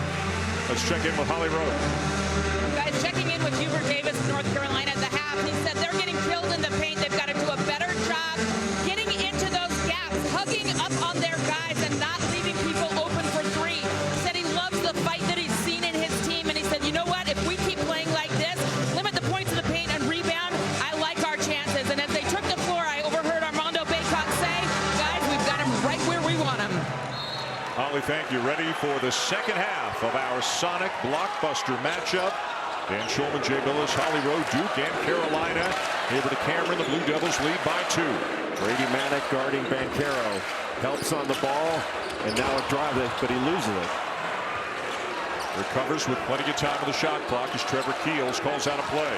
Let's check in with Holly Rowe. Guys, checking in with Hubert Davis, North Carolina at the half. He said they're getting killed in the paint. They've got to do a better job getting into those gaps, hugging up on their guys and not leaving people open for 3. He said he loves the fight that he's seen in his team, and he said, you know what, if we keep playing like this, limit the points in the paint and rebound, I like our chances. And as they took the floor, I overheard Armando Bacot say, guys, we've got him right where we want him. Holly, thank you. Ready for the second half of our Sonic blockbuster matchup. Dan Schulman, Jay Billis, Holly Rowe, Duke, and Carolina. Over to Cameron. The Blue Devils lead by 2. Brady Manek guarding Banchero. Helps on the ball, and now a drive, but he loses it. Recovers with plenty of time on the shot clock as Trevor Keels calls out a play.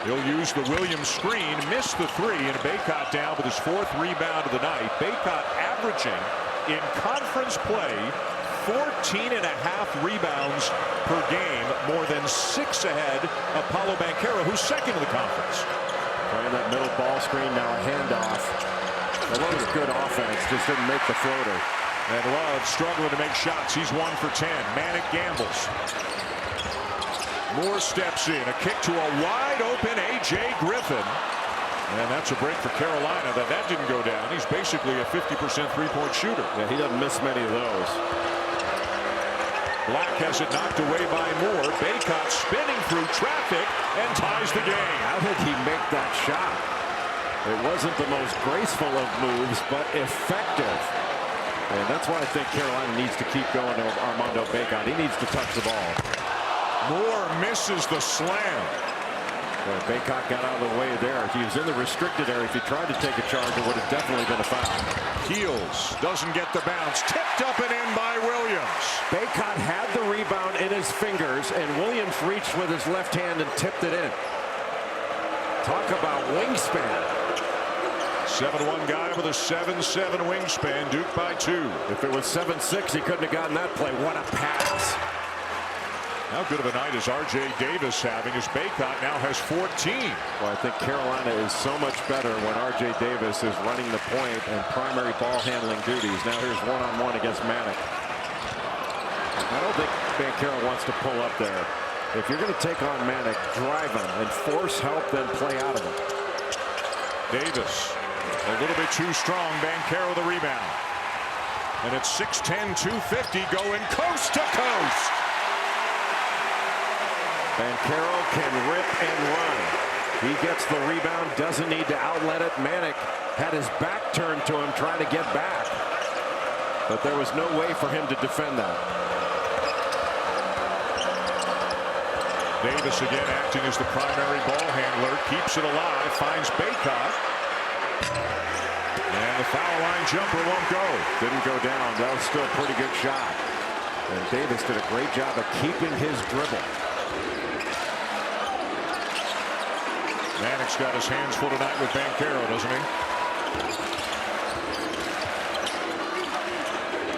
He'll use the Williams screen, missed the 3, and Bacot down with his 4th rebound of the night. Bacot averaging in conference play 14.5 rebounds per game, more than 6 ahead of Paolo Banchero, who's second in the conference. Playing that middle ball screen, now a handoff. That was good offense, just didn't make the floater. And Love struggling to make shots. He's 1 for 10. Manick gambles. Moore steps in. A kick to a wide open A.J. Griffin. And that's a break for Carolina. That didn't go down. He's basically a 50% three-point shooter. Yeah, he doesn't miss many of those. Black has it knocked away by Moore. Bacot spinning through traffic and ties the game. How did he make that shot? It wasn't the most graceful of moves, but effective. And that's why I think Carolina needs to keep going to Armando Bacot. He needs to touch the ball. Moore misses the slam. Well, Bacot got out of the way there. He was in the restricted area. If he tried to take a charge, it would have definitely been a foul. Keels doesn't get the bounce. Tipped up and in by Williams. Bacot had the rebound in his fingers, and Williams reached with his left hand and tipped it in. Talk about wingspan. 7'1" guy with a 7'7" wingspan. Duke by 2. If it was 7'6", he couldn't have gotten that play. What a pass. How good of a night is R.J. Davis having as Bacot now has 14. Well, I think Carolina is so much better when R.J. Davis is running the point and primary ball handling duties. Now here's one-on-one against Manick. I don't think Banchero wants to pull up there. If you're going to take on Manick, drive him and force help, then play out of him. Davis a little bit too strong. Banchero the rebound. And it's 6'10", 250 going coast to coast. Banchero can rip and run. He gets the rebound, doesn't need to outlet it. Manick had his back turned to him trying to get back. But there was no way for him to defend that. Davis again acting as the primary ball handler. Keeps it alive. Finds Bacot. And the foul line jumper won't go. Didn't go down. That was still a pretty good shot. And Davis did a great job of keeping his dribble. Manick's got his hands full tonight with Banchero, doesn't he?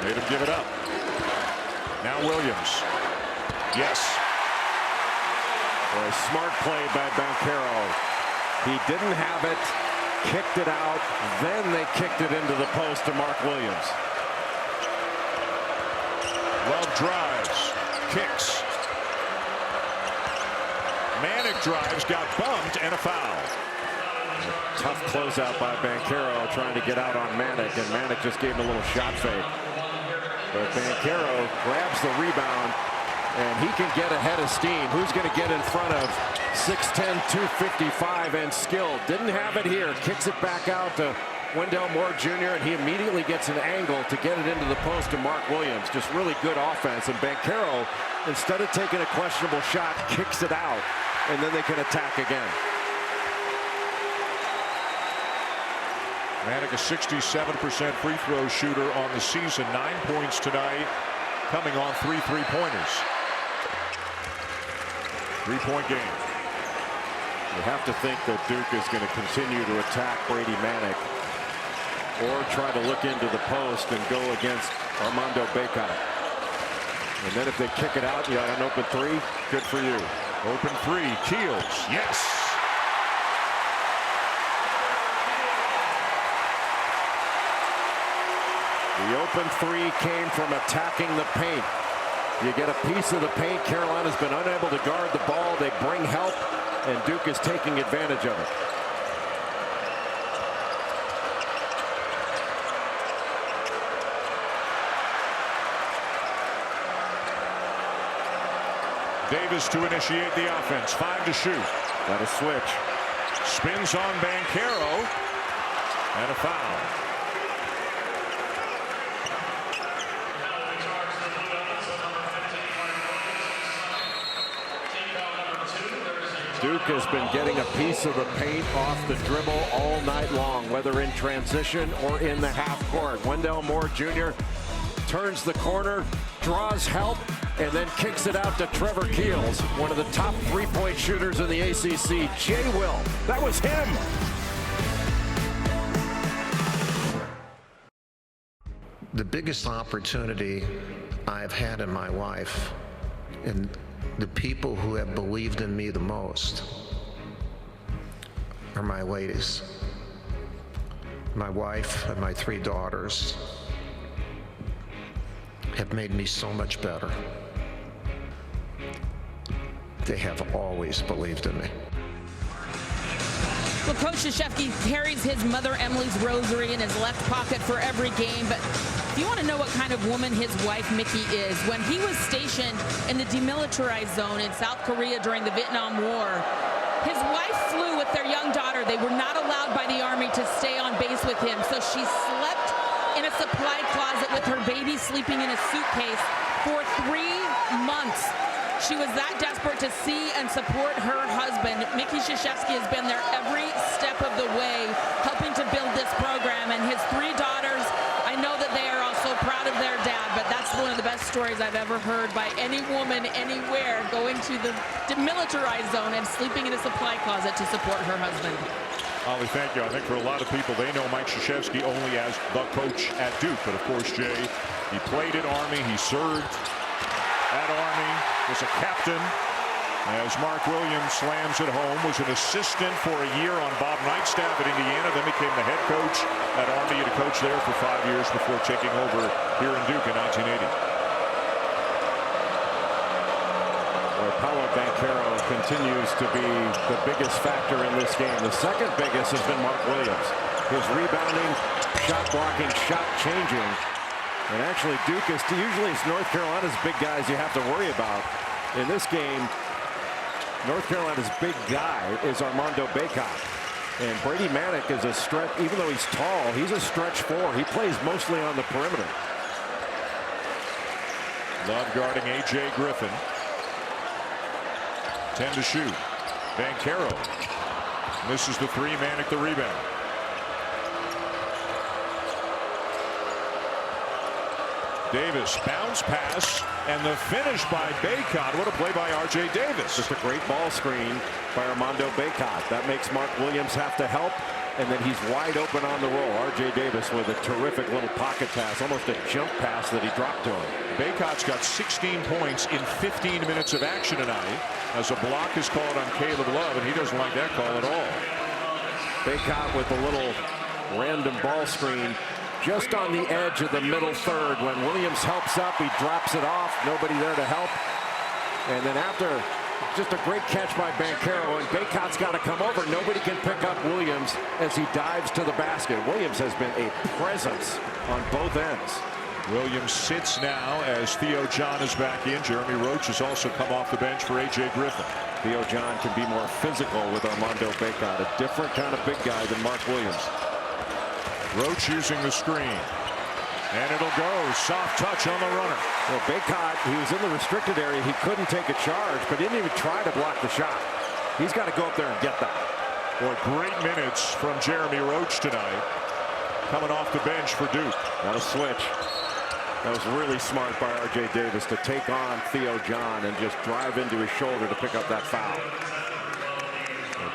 Made him give it up. Now Williams. Yes. Well, a smart play by Banchero. He didn't have it, kicked it out, then they kicked it into the post to Mark Williams. Love drives, kicks. Manick drives, got bumped, and a foul. Tough closeout by Banchero trying to get out on Manick, and Manick just gave him a little shot fake. But Banchero grabs the rebound, and he can get ahead of steam. Who's going to get in front of 6'10", 255 and skilled? Didn't have it here. Kicks it back out to Wendell Moore Jr., and he immediately gets an angle to get it into the post to Mark Williams. Just really good offense. And Banchero, instead of taking a questionable shot, kicks it out, and then they can attack again. Manick, a 67% free throw shooter on the season. 9 points tonight, coming on 3 3-pointers. 3-point game. You have to think that Duke is going to continue to attack Brady Manick, or try to look into the post and go against Armando Bacot. And then if they kick it out, you got an open 3, good for you. Open 3, Keels, yes. The open 3 came from attacking the paint. You get a piece of the paint. Carolina's been unable to guard the ball. They bring help, and Duke is taking advantage of it. Davis to initiate the offense. 5 to shoot. Got a switch. Spins on Banchero. And a foul. Duke has been getting a piece of the paint off the dribble all night long, whether in transition or in the half court. Wendell Moore Jr. turns the corner, draws help, and then kicks it out to Trevor Keels, one of the top three-point shooters in the ACC. Jay Will, that was him. The biggest opportunity I've had in my life, and the people who have believed in me the most are my ladies. My wife and my 3 daughters have made me so much better. They have always believed in me. Well, Coach Krzyzewski carries his mother Emily's rosary in his left pocket for every game. But if you want to know what kind of woman his wife Mickey is, when he was stationed in the demilitarized zone in South Korea during the Vietnam War, his wife flew with their young daughter. They were not allowed by the Army to stay on base with him, so she slept in a supply closet with her baby sleeping in a suitcase for 3 months. She was that desperate to see and support her husband. Mickey Krzyzewski has been there every step of the way, helping to build this program. And his 3 daughters, I know that they are also proud of their dad, but that's one of the best stories I've ever heard by any woman anywhere, going to the demilitarized zone and sleeping in a supply closet to support her husband. Ollie, thank you. I think for a lot of people, they know Mike Krzyzewski only as the coach at Duke. But of course, Jay, he played at Army, he served at Army, was a captain, as Mark Williams slams it home, was an assistant for a year on Bob Knight's staff at Indiana, then became the head coach at Army. He had coached there for 5 years before taking over here in Duke in 1980. Where Paolo Banchero continues to be the biggest factor in this game. The second biggest has been Mark Williams. His rebounding, shot blocking, shot changing. And actually, Duke is usually it's North Carolina's big guys you have to worry about. In this game, North Carolina's big guy is Armando Bacot. And Brady Manick is a stretch, even though he's tall, he's a stretch 4. He plays mostly on the perimeter. Love guarding A.J. Griffin. 10 to shoot. Banchero misses the 3, Manick the rebound. Davis, bounce pass, and the finish by Bacot. What a play by R.J. Davis. Just a great ball screen by Armando Bacot. That makes Mark Williams have to help, and then he's wide open on the roll. R.J. Davis with a terrific little pocket pass, almost a jump pass that he dropped to him. Bacot's got 16 points in 15 minutes of action tonight, as a block is called on Caleb Love, and he doesn't like that call at all. Bacot with a little random ball screen just on the edge of the middle third. When Williams helps up, he drops it off. Nobody there to help. And then after, just a great catch by Banchero, and Bacot's got to come over. Nobody can pick up Williams as he dives to the basket. Williams has been a presence on both ends. Williams sits now as Theo John is back in. Jeremy Roach has also come off the bench for A.J. Griffin. Theo John can be more physical with Armando Bacot, a different kind of big guy than Mark Williams. Roach using the screen. And it'll go. Soft touch on the runner. Well, Bacot, he was in the restricted area. He couldn't take a charge, but didn't even try to block the shot. He's got to go up there and get that. Well, great minutes from Jeremy Roach tonight, coming off the bench for Duke. Got a switch. That was really smart by R.J. Davis to take on Theo John and just drive into his shoulder to pick up that foul.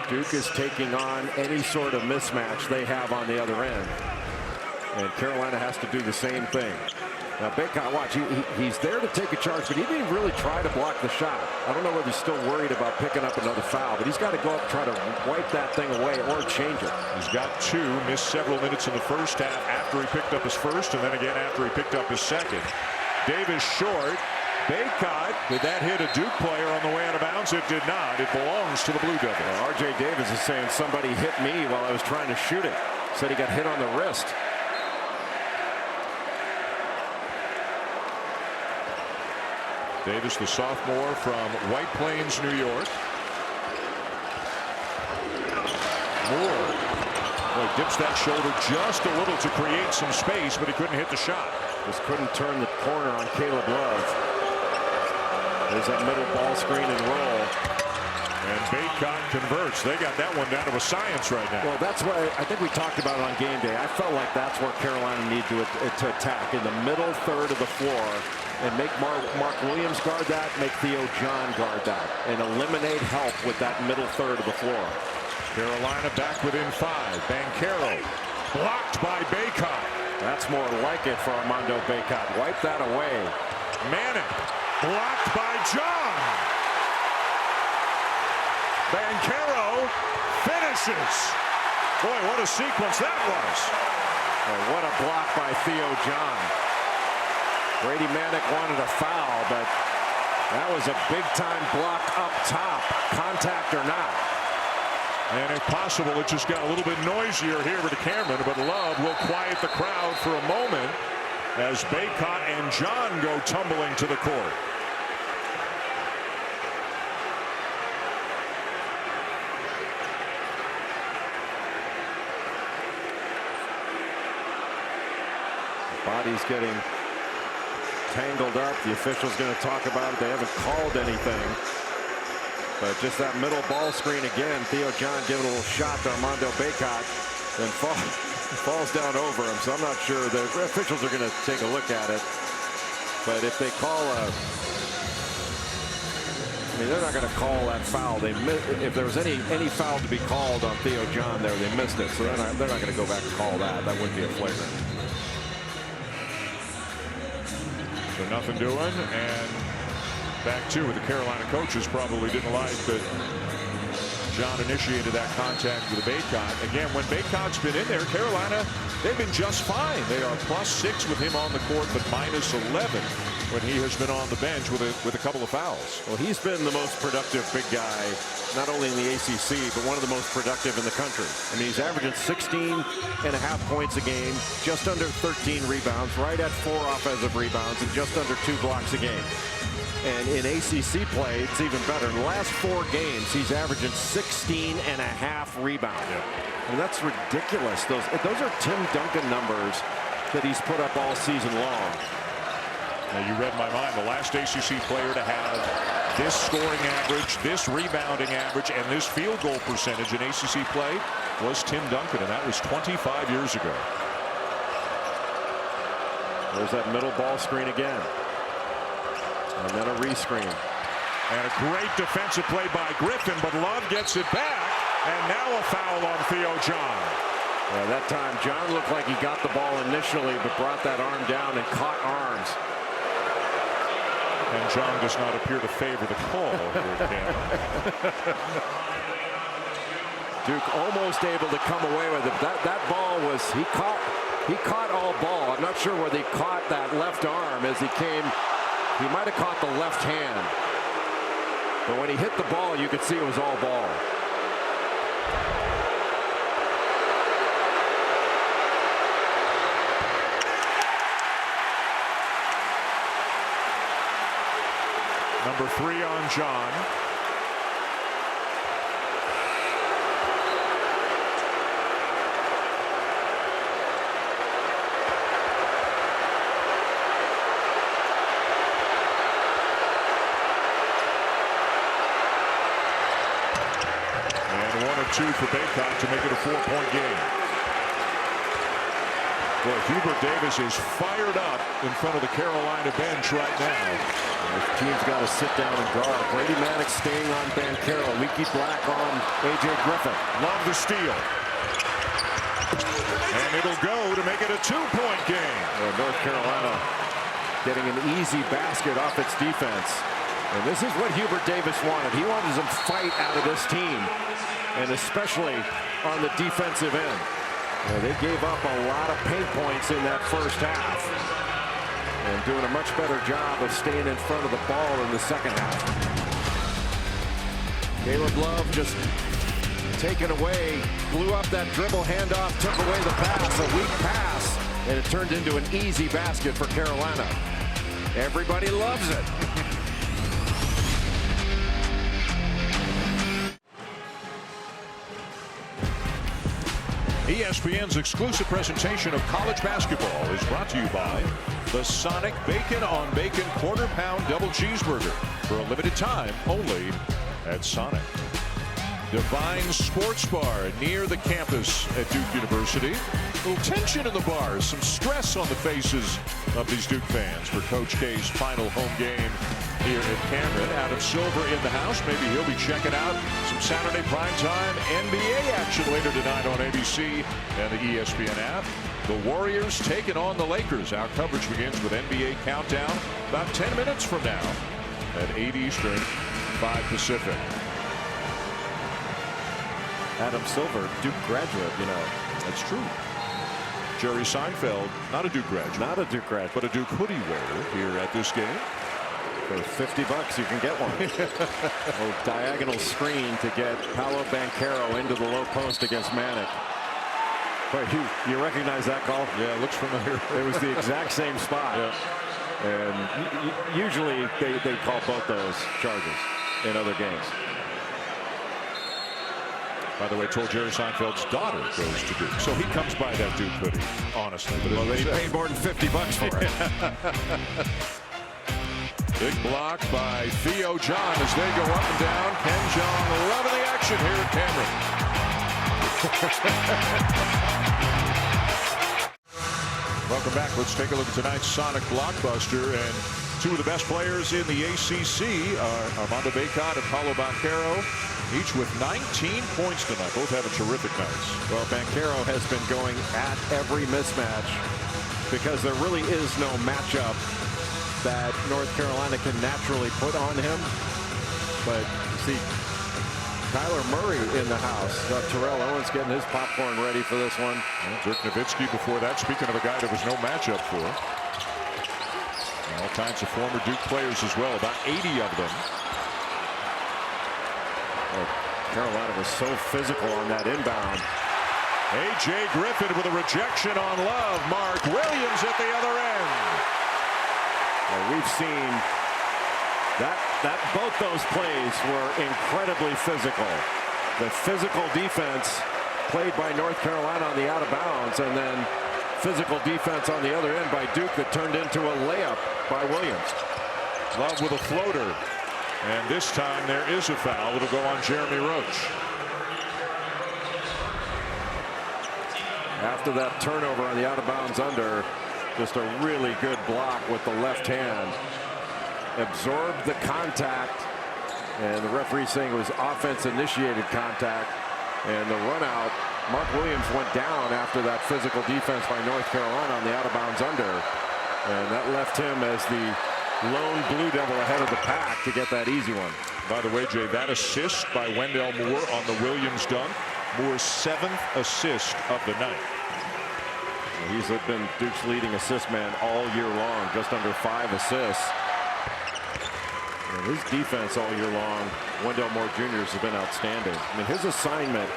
Duke is taking on any sort of mismatch they have on the other end. And Carolina has to do the same thing. Now, Bacot, watch, he's there to take a charge, but he didn't really try to block the shot. I don't know whether he's still worried about picking up another foul, but he's got to go up and try to wipe that thing away or change it. He's got 2, missed several minutes in the first half after he picked up his first, and then again after he picked up his second. Davis short. Bacot, did that hit a Duke player on the way out of bounds? It did not. It belongs to the Blue Devils. Well, R.J. Davis is saying somebody hit me while I was trying to shoot it. Said he got hit on the wrist. Davis, the sophomore from White Plains, New York. Moore. Well, he dips that shoulder just a little to create some space, but he couldn't hit the shot. Just couldn't turn the corner on Caleb Love. There's that middle ball screen and roll. And Bacot converts. They got that one down to a science right now. Well, that's what I think we talked about on game day. I felt like that's where Carolina needed to attack, in the middle third of the floor, and make Mark Williams guard that, make Theo John guard that, and eliminate help with that middle third of the floor. Carolina back within 5. Banchero blocked by Bacot. That's more like it for Armando Bacot. Wipe that away. Manning blocked by John. Banchero finishes. Boy, what a sequence that was. Oh, what a block by Theo John. Brady Manick wanted a foul, but that was a big-time block up top, contact or not. And if possible, it just got a little bit noisier here with the camera, but Love will quiet the crowd for a moment as Bacot and John go tumbling to the court. Body's getting tangled up. The official's going to talk about it. They haven't called anything. But just that middle ball screen again. Theo John giving a little shot to Armando Bacot. Then falls down over him. So I'm not sure. The officials are going to take a look at it. But if they call a... I mean, they're not going to call that foul. If there was any foul to be called on Theo John there, they missed it. So they're not going to go back and call that. That wouldn't be a flagrant. So nothing doing, and back two with the Carolina coaches probably didn't like that John initiated that contact with Bacot. Again, when Bacot's been in there, Carolina, they've been just fine. They are +6 with him on the court, but -11 when he has been on the bench with a couple of fouls. Well, he's been the most productive big guy, not only in the ACC, but one of the most productive in the country. I mean, he's averaging 16.5 points a game, just under 13 rebounds, right at 4 offensive rebounds, and just under 2 blocks a game. And in ACC play, it's even better. In the last 4 games, he's averaging 16.5 rebounds. Yeah. And that's ridiculous. Those are Tim Duncan numbers that he's put up all season long. Now, you read my mind. The last ACC player to have this scoring average, this rebounding average, and this field goal percentage in ACC play was Tim Duncan, and that was 25 years ago. There's that middle ball screen again. And then a rescreen. And a great defensive play by Griffin, but Love gets it back, and now a foul on Theo John. Yeah, that time John looked like he got the ball initially, but brought that arm down and caught arms. And John does not appear to favor the call here, Cam. Duke almost able to come away with it. That ball was, he caught all ball. I'm not sure whether he caught that left arm as he came. He might have caught the left hand. But when he hit the ball, you could see it was all ball. Number 3 on John. And 1 or 2 for Bacot to make it a 4-point game. Boy, Hubert Davis is fired up in front of the Carolina bench right now. The team's got to sit down and guard. Brady Manick staying on Banchero. Leaky Black on A.J. Griffin. Love the steal. And it'll go to make it a 2-point game. North Carolina getting an easy basket off its defense. And this is what Hubert Davis wanted. He wanted some fight out of this team, and especially on the defensive end. They gave up a lot of paint points in that first half, and doing a much better job of staying in front of the ball in the second half. Caleb Love just taken away, blew up that dribble handoff, took away the pass, a weak pass, and it turned into an easy basket for Carolina. Everybody loves it. ESPN's exclusive presentation of college basketball is brought to you by the Sonic Bacon on Bacon Quarter-Pound Double Cheeseburger. For a limited time only at Sonic. Divine Sports Bar near the campus at Duke University. A little tension in the bars, some stress on the faces of these Duke fans for Coach K's final home game here at Cameron. Adam Silver in the house. Maybe he'll be checking out some Saturday primetime NBA action later tonight on ABC and the ESPN app. The Warriors taking on the Lakers. Our coverage begins with NBA Countdown about 10 minutes from now at 8 Eastern, 5 Pacific. Adam Silver, Duke graduate, you know. That's true. Jerry Seinfeld, not a Duke graduate. Not a Duke graduate. But a Duke hoodie wearer here at this game. For $50 you can get one. A diagonal screen to get Paolo Banchero into the low post against Manic. But you recognize that call? Yeah, it looks familiar. It was the exact same spot. Yeah. And usually they call both those charges in other games. By the way, told Jerry Seinfeld's daughter goes to Duke. So he comes by that Duke hoodie, honestly. Well, they paid more than $50 for it. Big block by Theo John as they go up and down. Ken Jeong loving the action here at Cameron. Welcome back. Let's take a look at tonight's Sonic Blockbuster. And two of the best players in the ACC are Armando Bacot and Paolo Banchero, each with 19 points tonight. Both have a terrific night. Well, Banchero has been going at every mismatch because there really is no matchup that North Carolina can naturally put on him. But see, Kyler Murray in the house. Terrell Owens getting his popcorn ready for this one. Dirk Nowitzki before that. Speaking of a guy there was no matchup for. All kinds of former Duke players as well. About 80 of them. Carolina was so physical on that inbound. A.J. Griffin with a rejection on Love. Mark Williams at the other end. Well, we've seen that both those plays were incredibly physical. The physical defense played by North Carolina on the out of bounds, and then physical defense on the other end by Duke that turned into a layup by Williams. Love with a floater. And this time there is a foul. It'll go on Jeremy Roach. After that turnover on the out of bounds under, just a really good block with the left hand. Absorbed the contact, and the referee saying it was offense initiated contact. And the run out, Mark Williams went down after that physical defense by North Carolina on the out of bounds under. And that left him as the lone Blue Devil ahead of the pack to get that easy one. By the way, Jay, that assist by Wendell Moore on the Williams dunk, Moore's 7th assist of the night. He's been Duke's leading assist man all year long, just under 5 assists. And his defense all year long, Wendell Moore Jr. has been outstanding. I mean, his assignment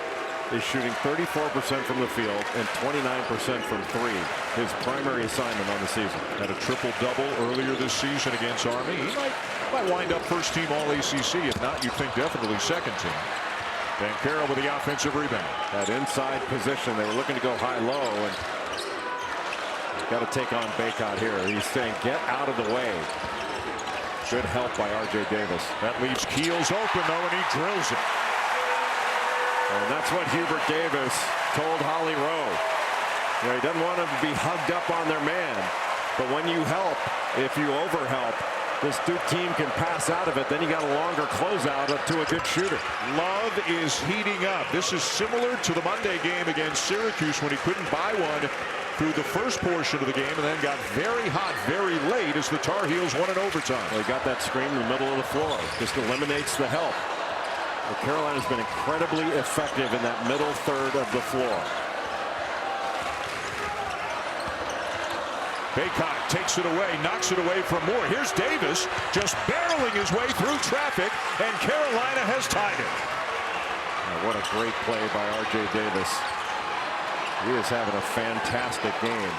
is shooting 34% from the field and 29% from 3. His primary assignment on the season. Had a triple-double earlier this season against Army. He might wind up first team All-ACC. If not, you think definitely second team. Banchero with the offensive rebound. That inside position, they were looking to go high-low, and got to take on Bacot here. He's saying, get out of the way. Good help by R.J. Davis. That leaves Keels open, though, and he drills it. And that's what Hubert Davis told Holly Rowe. You know, he doesn't want them to be hugged up on their man. But when you help, if you overhelp, this Duke team can pass out of it. Then you got a longer closeout up to a good shooter. Love is heating up. This is similar to the Monday game against Syracuse when he couldn't buy one through the first portion of the game and then got very hot very late as the Tar Heels won in overtime. Well, he got that screen in the middle of the floor. Just eliminates the help. Well, Carolina's been incredibly effective in that middle third of the floor. Bacot takes it away, knocks it away from Moore. Here's Davis just barreling his way through traffic, and Carolina has tied it. Oh, what a great play by R.J. Davis. He is having a fantastic game.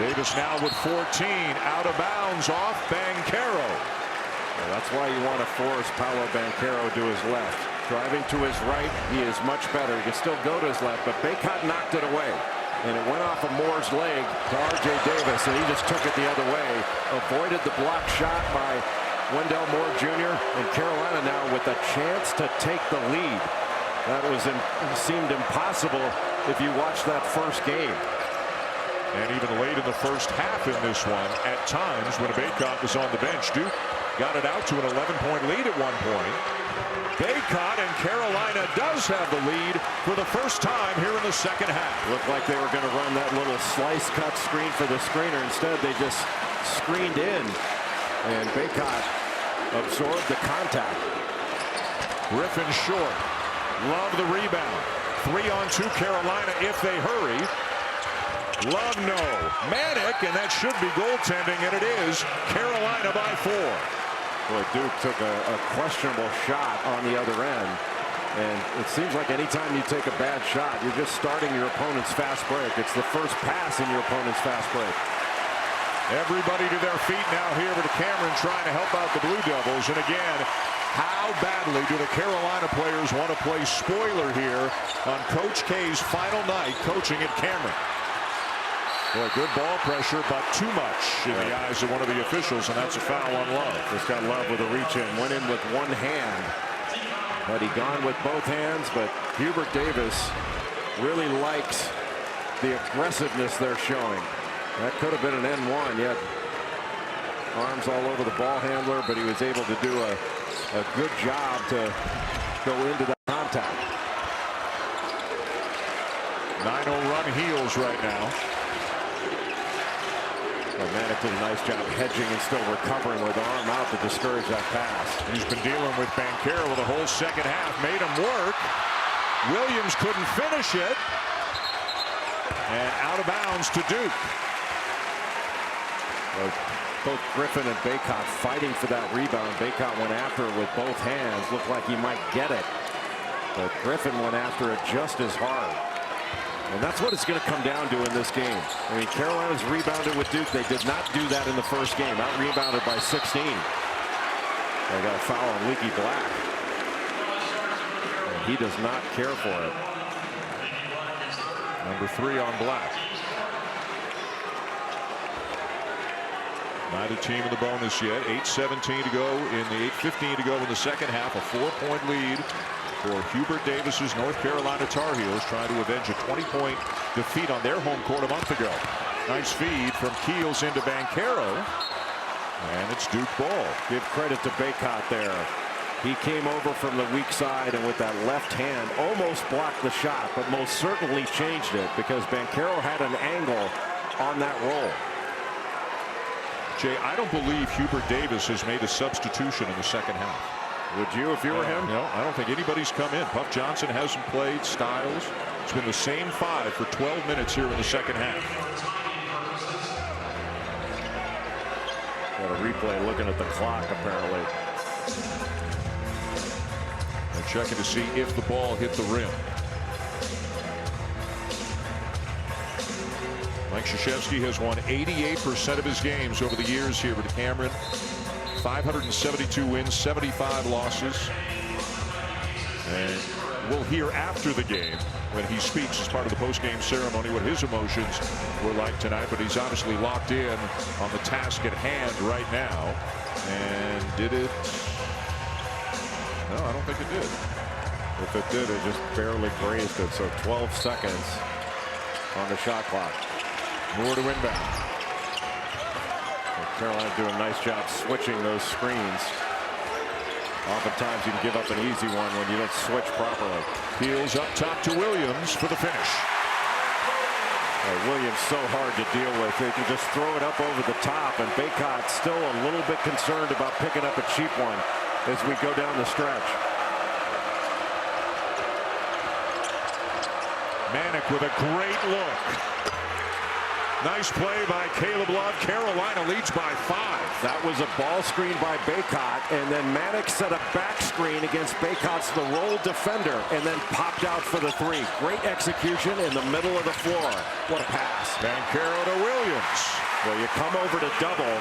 Davis now with 14, out of bounds off Banchero. Well, that's why you want to force Paolo Banchero to his left. Driving to his right, he is much better. He can still go to his left, but Bacot knocked it away. And it went off of Moore's leg to R.J. Davis, and he just took it the other way. Avoided the block shot by Wendell Moore Jr. And Carolina now with a chance to take the lead. That seemed impossible if you watched that first game. And even late in the first half in this one, at times when Bacot was on the bench, Duke got it out to an 11-point lead at one point. Bacot, and Carolina does have the lead for the first time here in the second half. Looked like they were going to run that little slice cut screen for the screener. Instead, they just screened in, and Bacot absorbed the contact. Griffin short. Love the rebound. 3-on-2 Carolina if they hurry. Love no. Manic, and that should be goaltending, and it is. Carolina by 4. Boy, Duke took a questionable shot on the other end. And it seems like anytime you take a bad shot, you're just starting your opponent's fast break. It's the first pass in your opponent's fast break. Everybody to their feet now here with Cameron trying to help out the Blue Devils. And again, how badly do the Carolina players want to play spoiler here on Coach K's final night coaching at Cameron? Boy, good ball pressure, but too much in the eyes of one of the officials, and that's a foul on Love. Just got Love with a reach-in. Went in with one hand. Had he gone with both hands, but Hubert Davis really likes the aggressiveness they're showing. That could have been an N1, yet arms all over the ball handler, but he was able to do a good job to go into the contact. 9-0 run Heels right now. Manic did a nice job hedging and still recovering with the arm out to discourage that pass. He's been dealing with Banchero the whole second half. Made him work. Williams couldn't finish it. And out of bounds to Duke. Both Griffin and Bacot fighting for that rebound. Bacot went after it with both hands. Looked like he might get it. But Griffin went after it just as hard. And that's what it's going to come down to in this game. I mean, Carolina's rebounded with Duke. They did not do that in the first game. Out rebounded by 16. They got a foul on Leaky Black. And he does not care for it. Number 3 on Black. Neither team in the bonus yet. 8:17 to go in the 8:15 to go in the second half. A 4-point lead for Hubert Davis's North Carolina Tar Heels, trying to avenge a 20-point defeat on their home court a month ago. Nice feed from Keels into Banchero, and it's Duke ball. Give credit to Bacot there. He came over from the weak side and with that left hand almost blocked the shot, but most certainly changed it because Banchero had an angle on that roll. Jay, I don't believe Hubert Davis has made a substitution in the second half. Would you if you were him? No, I don't think anybody's come in. Puff Johnson hasn't played. Styles. It's been the same 5 for 12 minutes here in the second half. Got a replay looking at the clock, apparently. They're checking to see if the ball hit the rim. Mike Krzyzewski has won 88% of his games over the years here with Cameron. 572 wins, 75 losses. And we'll hear after the game when he speaks as part of the post-game ceremony what his emotions were like tonight. But he's obviously locked in on the task at hand right now. And did it? No, I don't think it did. If it did, it just barely grazed it. So 12 seconds on the shot clock. More to inbound. Carolina doing a nice job switching those screens. Oftentimes you can give up an easy one when you don't switch properly. Heels up top to Williams for the finish. Williams so hard to deal with. They can just throw it up over the top, and Bacot still a little bit concerned about picking up a cheap one as we go down the stretch. Manic with a great look. Nice play by Caleb Love. Carolina leads by 5. That was a ball screen by Bacot, and then Manic set a back screen against Bacot's the roll defender, and then popped out for the 3. Great execution in the middle of the floor. What a pass. Banchero to Williams. Well, you come over to double,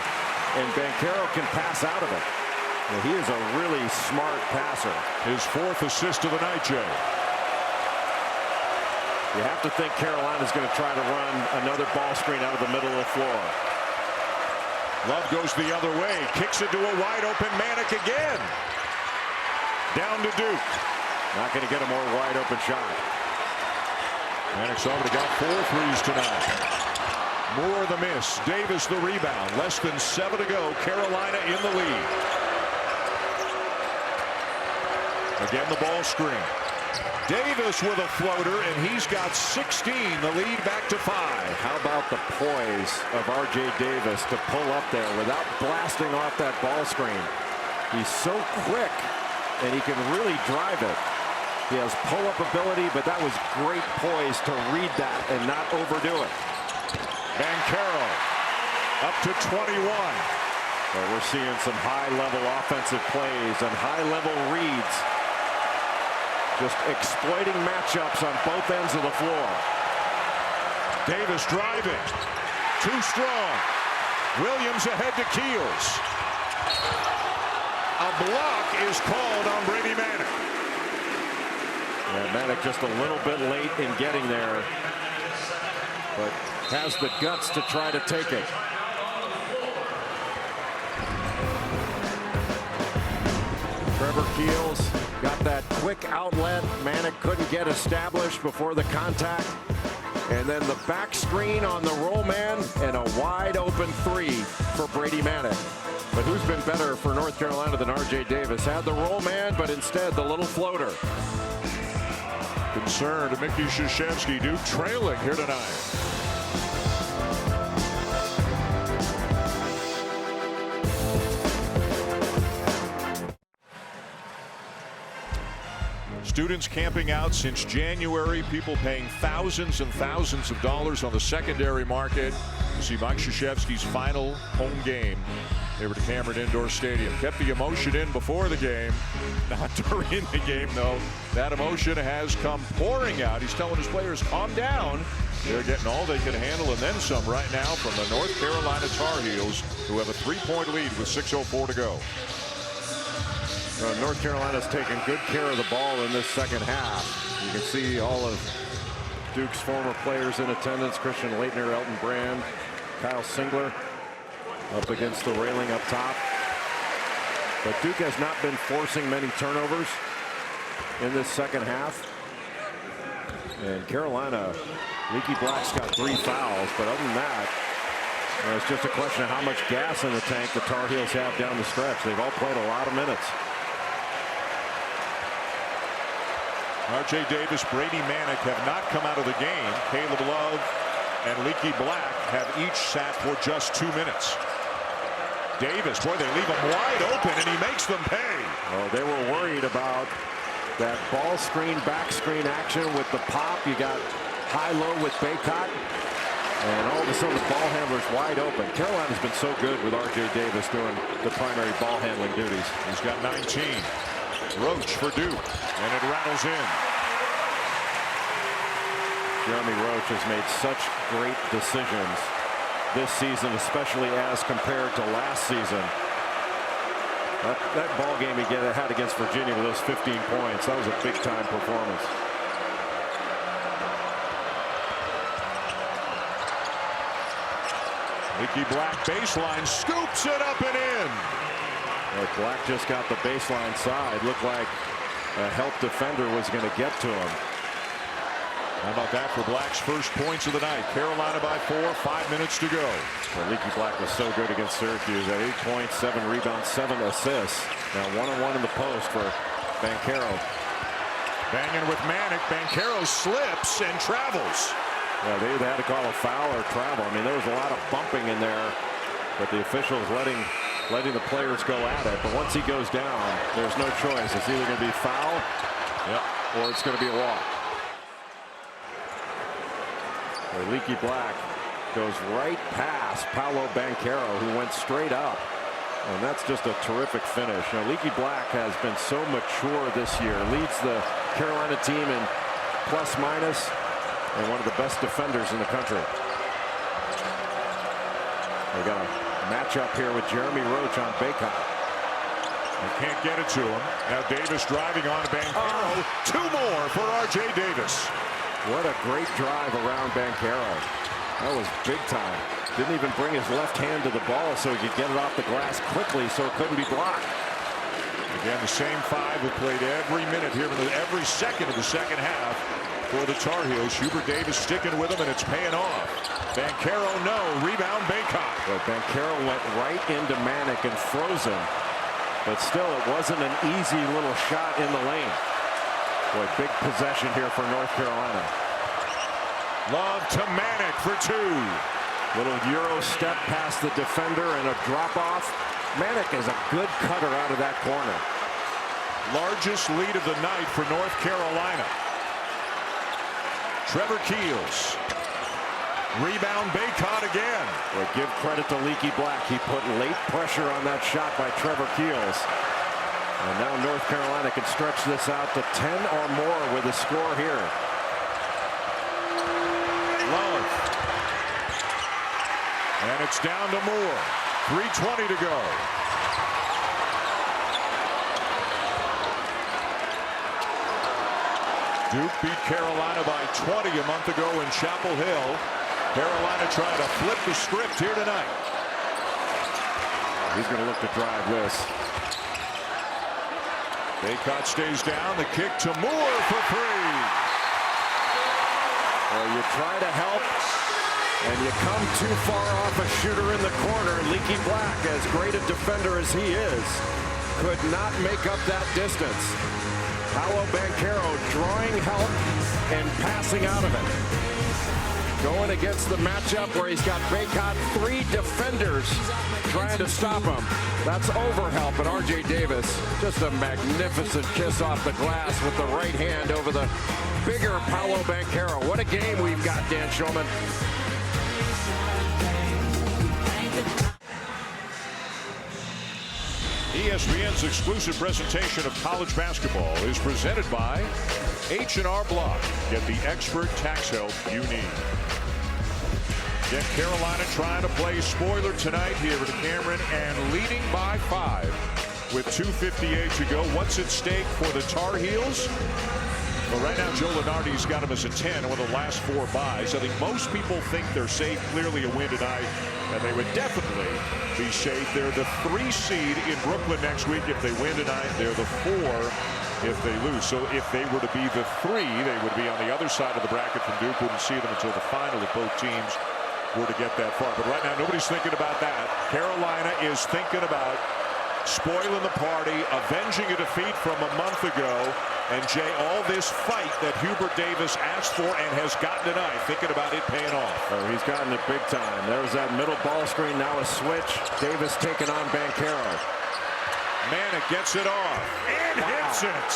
and Banchero can pass out of it. Well, he is a really smart passer. His 4th assist of the night, Jay. You have to think Carolina's going to try to run another ball screen out of the middle of the floor. Love goes the other way. Kicks it to a wide open Manic again. Down to Duke. Not going to get a more wide open shot. Manic's already got 4 threes tonight. Moore the miss. Davis the rebound. Less than 7 to go. Carolina in the lead. Again the ball screen. Davis with a floater, and he's got 16. The lead back to 5. How about the poise of R.J. Davis to pull up there without blasting off that ball screen? He's so quick, and he can really drive it. He has pull-up ability, but that was great poise to read that and not overdo it. Banchero up to 21. Well, we're seeing some high-level offensive plays and high-level reads. Just exploiting matchups on both ends of the floor. Davis driving. Too strong. Williams ahead to Keels. A block is called on Brady Manic. Yeah, Manic just a little bit late in getting there, but has the guts to try to take it. Trevor Keels got that quick outlet. Manic couldn't get established before the contact. And then the back screen on the roll man and a wide open 3 for Brady Manic. But who's been better for North Carolina than R.J. Davis? Had the roll man, but instead the little floater. Concerned, Mickey Krzyzewski trailing here tonight. Students camping out since January. People paying thousands and thousands of dollars on the secondary market to see Mike Krzyzewski's final home game over to Cameron Indoor Stadium. Kept the emotion in before the game, not during the game though. That emotion has come pouring out. He's telling his players, calm down. They're getting all they can handle and then some right now from the North Carolina Tar Heels, who have a 3-point lead with 6:04 to go. North Carolina's taking good care of the ball in this second half. You can see all of Duke's former players in attendance. Christian Laettner, Elton Brand, Kyle Singler up against the railing up top. But Duke has not been forcing many turnovers in this second half. And Carolina, Leaky Black's got 3 fouls, but other than that, it's just a question of how much gas in the tank the Tar Heels have down the stretch. They've all played a lot of minutes. R.J. Davis, Brady Manic have not come out of the game. Caleb Love and Leaky Black have each sat for just 2 minutes. Davis, boy, they leave him wide open, and he makes them pay. Oh, they were worried about that ball screen, back screen action with the pop. You got high-low with Bacot, and all of a sudden the ball handler's wide open. Carolina's been so good with R.J. Davis doing the primary ball handling duties. He's got 19. Roach for Duke, and it rattles in. Jeremy Roach has made such great decisions this season, especially as compared to last season. That ball game he had against Virginia with those 15 points, that was a big-time performance. Leaky Black baseline, scoops it up and in. Well, Black just got the baseline side. Looked like a help defender was going to get to him. How about that for Black's first points of the night? Carolina by 4, 5 minutes to go. Well, Leaky Black was so good against Syracuse at 8 points, 7 rebounds, 7 assists. Now 1-on-1 in the post for Banchero. Banging with Manic. Banchero slips and travels. Yeah, they either had to call a foul or travel. I mean, there was a lot of bumping in there, but the officials letting the players go at it. But once he goes down, there's no choice. It's either going to be foul, or it's going to be a walk. Leaky Black goes right past Paolo Banchero, who went straight up. And that's just a terrific finish. Now, Leaky Black has been so mature this year. Leads the Carolina team in plus minus, and one of the best defenders in the country. They got a matchup here with Jeremy Roach on Bacot. They can't get it to him. Now Davis driving on Banchero. 2 more for R.J. Davis. What a great drive around Banchero. That was big time. Didn't even bring his left hand to the ball so he could get it off the glass quickly so it couldn't be blocked. Again, the same five who played every minute here, every second of the second half for the Tar Heels. Hubert Davis sticking with them, and it's paying off. Banchero, no. Rebound, Bacot. But Banchero went right into Manick and froze him. But still, it wasn't an easy little shot in the lane. Boy, big possession here for North Carolina. Love to Manick for two. Little Euro step past the defender and a drop-off. Manick is a good cutter out of that corner. Largest lead of the night for North Carolina. Trevor Keels. Rebound, Bacot again. Well, give credit to Leaky Black. He put late pressure on that shot by Trevor Keels. And now North Carolina can stretch this out to 10 or more with a score here. Love. And it's down to Moore. 3:20 to go. Duke beat Carolina by 20 a month ago in Chapel Hill. Carolina trying to flip the script here tonight. He's going to look to drive this. Bacot stays down. The kick to Moore for three. Well, you try to help, and you come too far off a shooter in the corner. Leaky Black, as great a defender as he is, could not make up that distance. Paolo Banchero drawing help and passing out of it. Going against the matchup where he's got Bacot, three defenders trying to stop him. That's overhelp, and R.J. Davis, just a magnificent kiss off the glass with the right hand over the bigger Paolo Banchero. What a game we've got, Dan Shulman. ESPN's exclusive presentation of college basketball is presented by H&R Block. Get the expert tax help you need. Again, Carolina trying to play spoiler tonight here at Cameron and leading by 5 with 2:58 to go. What's at stake for the Tar Heels? Well, right now, Joe Lunardi's got them as a 10 with the last 4 buys. I think most people think they're safe. Clearly a win tonight, and they would definitely be safe. They're the 3 seed in Brooklyn next week. If they win tonight, they're the 4 if they lose. So if they were to be the 3, they would be on the other side of the bracket from Duke. Wouldn't see them until the final if both teams were to get that far. But right now, nobody's thinking about that. Carolina is thinking about spoiling the party, avenging a defeat from a month ago. And Jay, all this fight that Hubert Davis asked for and has gotten tonight, thinking about it paying off. Oh, he's gotten it big time. There's that middle ball screen, now a switch. Davis taking on Banchero. Manick gets it off and hits it.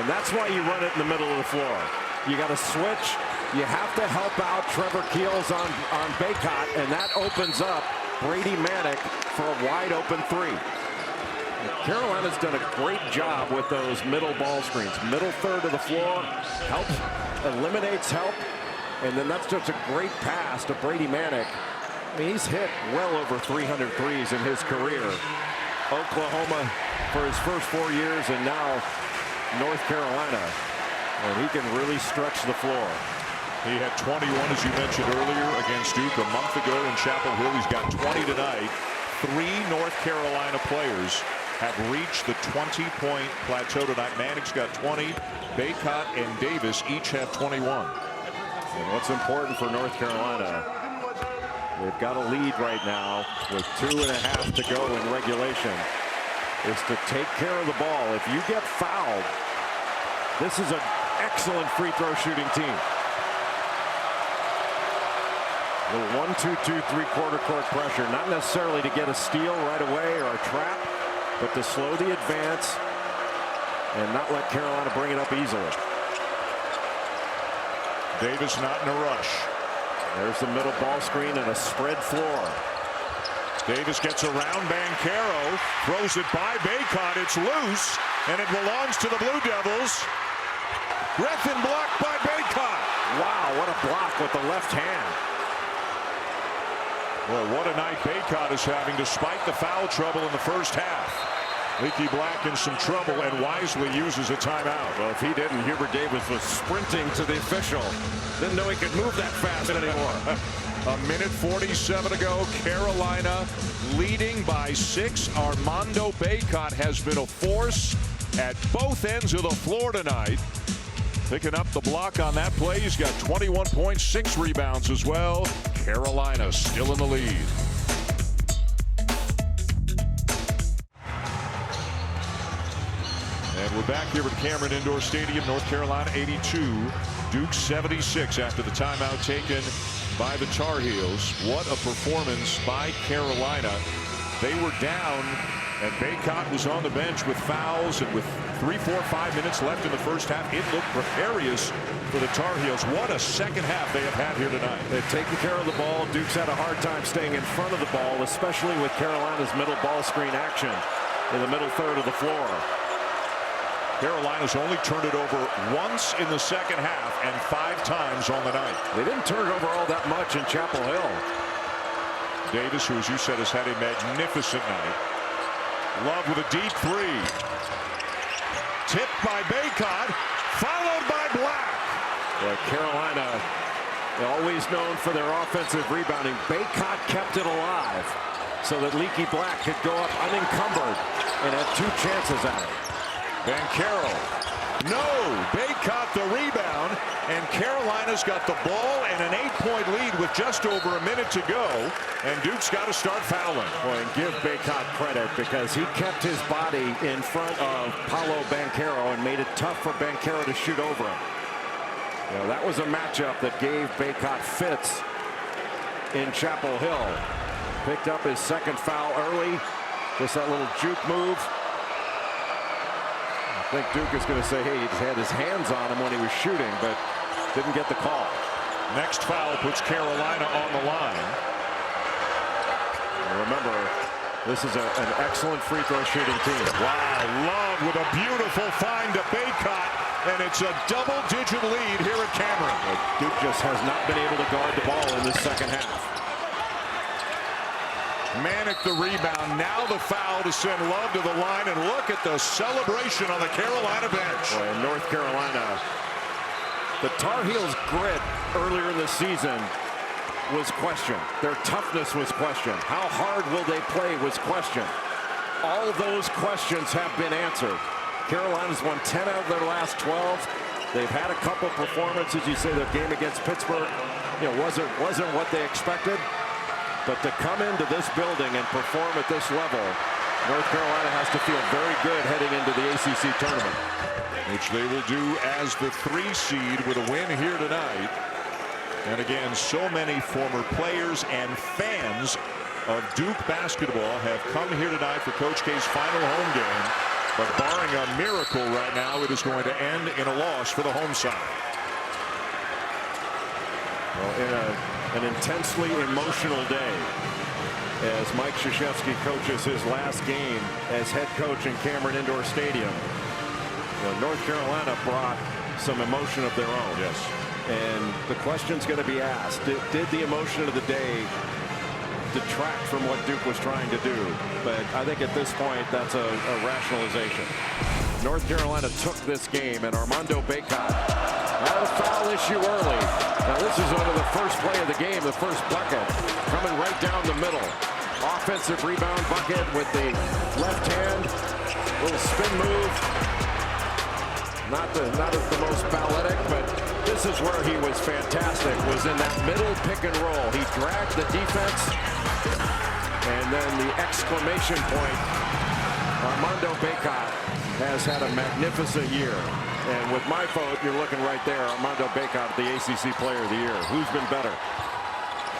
And that's why you run it in the middle of the floor. You got to switch. You have to help out Trevor Keels on Bacot, and that opens up Brady Manick for a wide open 3. Carolina's done a great job with those middle ball screens. Middle third of the floor, helps, eliminates help, and then that's just a great pass to Brady Manick. I mean, he's hit well over 300 threes in his career. Oklahoma for his first 4 years, and now North Carolina. And he can really stretch the floor. He had 21, as you mentioned earlier, against Duke a month ago in Chapel Hill. He's got 20 tonight. 3 North Carolina players have reached the 20-point plateau tonight. Manick's got 20. Bacot and Davis each have 21. And what's important for North Carolina, they've got a lead right now with 2.5 to go in regulation, is to take care of the ball. If you get fouled, this is an excellent free throw shooting team. The 1-2-2 3/4 court pressure, not necessarily to get a steal right away or a trap, but to slow the advance and not let Carolina bring it up easily. Davis not in a rush. There's the middle ball screen and a spread floor. Davis gets around Banchero, throws it by Bacot. It's loose, and it belongs to the Blue Devils. Griffin blocked by Bacot. Wow, what a block with the left hand. Well, what a night Bacot is having despite the foul trouble in the first half. Leaky Black in some trouble and wisely uses a timeout. Well, if he didn't, Hubert Davis was sprinting to the official. Didn't know he could move that fast anymore. A minute 47 to go. Carolina leading by 6. Armando Bacot has been a force at both ends of the floor tonight. Picking up the block on that play. He's got 21.6 rebounds as well. Carolina still in the lead. And we're back here at Cameron Indoor Stadium. North Carolina 82, Duke 76 after the timeout taken by the Tar Heels. What a performance by Carolina. They were down, and Bacot was on the bench with fouls, and with 3, 4, 5 minutes left in the first half, it looked precarious for the Tar Heels. What a second half they have had here tonight. They've taken care of the ball. Duke's had a hard time staying in front of the ball, especially with Carolina's middle ball screen action in the middle third of the floor. Carolina's only turned it over once in the second half and 5 times on the night. They didn't turn it over all that much in Chapel Hill. Davis, who, as you said, has had a magnificent night. Love with a deep 3. Tipped by Bacot, followed by Black. Well, Carolina, always known for their offensive rebounding. Bacot kept it alive so that Leaky Black could go up unencumbered and had 2 chances at it. Banchero, no, Bacot the rebound, and Carolina's got the ball and an 8-point lead with just over a minute to go, and Duke's got to start fouling. Boy, and give Bacot credit, because he kept his body in front of Paolo Banchero and made it tough for Banchero to shoot over him. You know, that was a matchup that gave Bacot fits in Chapel Hill. Picked up his 2nd foul early. Just that little juke move. I think Duke is going to say, hey, he had his hands on him when he was shooting, but didn't get the call. Next foul puts Carolina on the line. And remember, this is an excellent free throw shooting team. Wow, Love with a beautiful find to Bacot, and it's a double-digit lead here at Cameron. Duke just has not been able to guard the ball in this second half. Manic the rebound. Now the foul to send Love to the line, and look at the celebration on the Carolina bench. Boy, in North Carolina, the Tar Heels' grit earlier in the season was questioned. Their toughness was questioned. How hard will they play was questioned. All those questions have been answered. Carolina's won 10 out of their last 12. They've had a couple performances. You say their game against Pittsburgh, wasn't what they expected. But to come into this building and perform at this level, North Carolina has to feel very good heading into the ACC tournament. Which they will do as the 3 seed with a win here tonight. And again, so many former players and fans of Duke basketball have come here tonight for Coach K's final home game. But barring a miracle right now, it is going to end in a loss for the home side. Well, in an intensely emotional day, as Mike Krzyzewski coaches his last game as head coach in Cameron Indoor Stadium. North Carolina brought some emotion of their own. Yes. And the question's going to be asked, did the emotion of the day detract from what Duke was trying to do? But I think at this point, that's a rationalization. North Carolina took this game, and Armando Bacot had a foul issue early. Now this is under the first play of the game, the first bucket, coming right down the middle. Offensive rebound bucket with the left hand, little spin move. Not the most balletic, but this is where he was fantastic, was in that middle pick and roll. He dragged the defense, and then the exclamation point. Armando Bacot has had a magnificent year. And with my vote, you're looking right there, Armando Bacot, the ACC Player of the Year. Who's been better?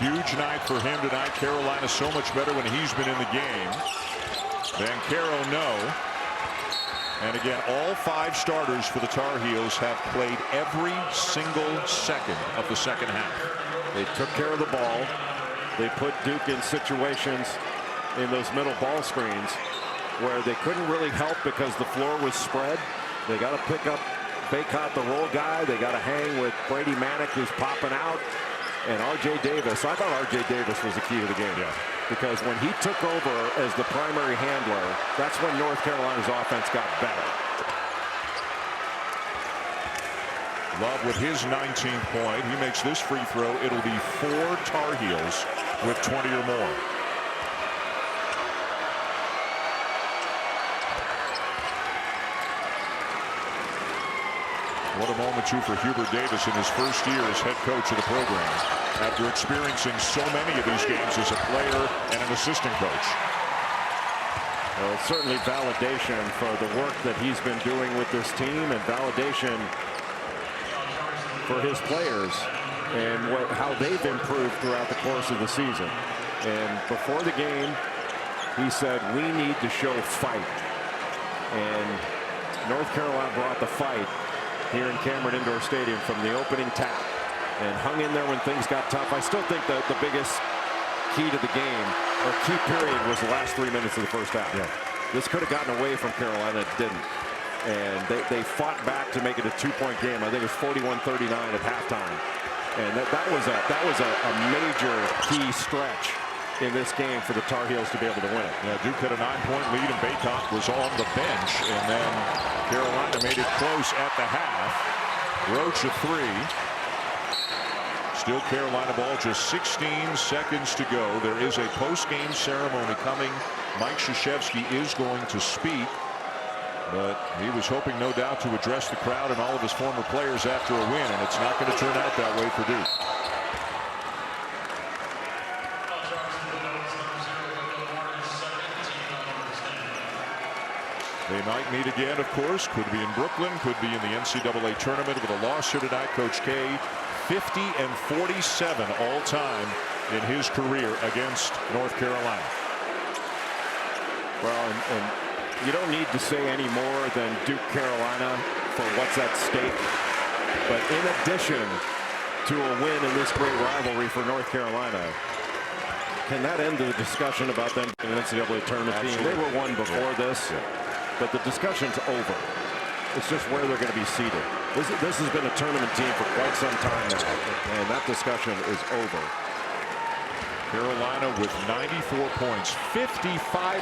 Huge night for him tonight. Carolina so much better when he's been in the game. Banchero, no. And again, all 5 starters for the Tar Heels have played every single second of the second half. They took care of the ball. They put Duke in situations in those middle ball screens where they couldn't really help because the floor was spread. They got to pick up Bacot, the roll guy. They got to hang with Brady Manick, who's popping out. And R.J. Davis. I thought R.J. Davis was the key to the game. Yeah. Because when he took over as the primary handler, that's when North Carolina's offense got better. Love with his 19th point. He makes this free throw. It'll be 4 Tar Heels with 20 or more. What a moment, too, for Hubert Davis in his first year as head coach of the program, after experiencing so many of these games as a player and an assistant coach. Well, certainly validation for the work that he's been doing with this team, and validation for his players and how they've improved throughout the course of the season. And before the game, he said, we need to show fight. And North Carolina brought the fight here in Cameron Indoor Stadium from the opening tap and hung in there when things got tough. I still think that the biggest key to the game, or key period, was the last 3 minutes of the first half. Yeah. This could have gotten away from Carolina. It didn't. And they fought back to make it a 2-point game. I think it was 41-39 at halftime. And that was a major key stretch in this game for the Tar Heels to be able to win it. Yeah, Duke had a 9-point lead, and Bacot was on the bench, and then Carolina made it close at the half. Roach a 3. Still Carolina ball, just 16 seconds to go. There is a post-game ceremony coming. Mike Krzyzewski is going to speak, but he was hoping, no doubt, to address the crowd and all of his former players after a win, and it's not going to turn out that way for Duke. They might meet again, of course. Could be in Brooklyn, could be in the NCAA tournament. With a loss here tonight, Coach K, 50-47 all time in his career against North Carolina. Well, and you don't need to say any more than Duke Carolina for what's at stake. But in addition to a win in this great rivalry for North Carolina, can that end the discussion about them in the NCAA tournament team? They were one before this. But the discussion's over. It's just where they're going to be seated. This has been a tournament team for quite some time now, and that discussion is over. Carolina with 94 points, 55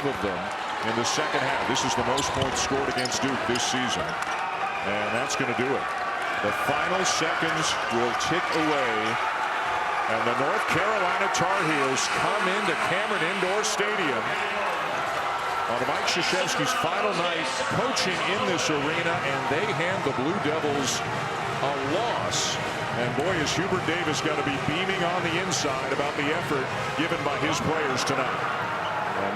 of them in the second half. This is the most points scored against Duke this season, and that's going to do it. The final seconds will tick away, and the North Carolina Tar Heels come into Cameron Indoor Stadium on Mike Krzyzewski's final night coaching in this arena, and they hand the Blue Devils a loss. And boy, is Hubert Davis got to be beaming on the inside about the effort given by his players tonight.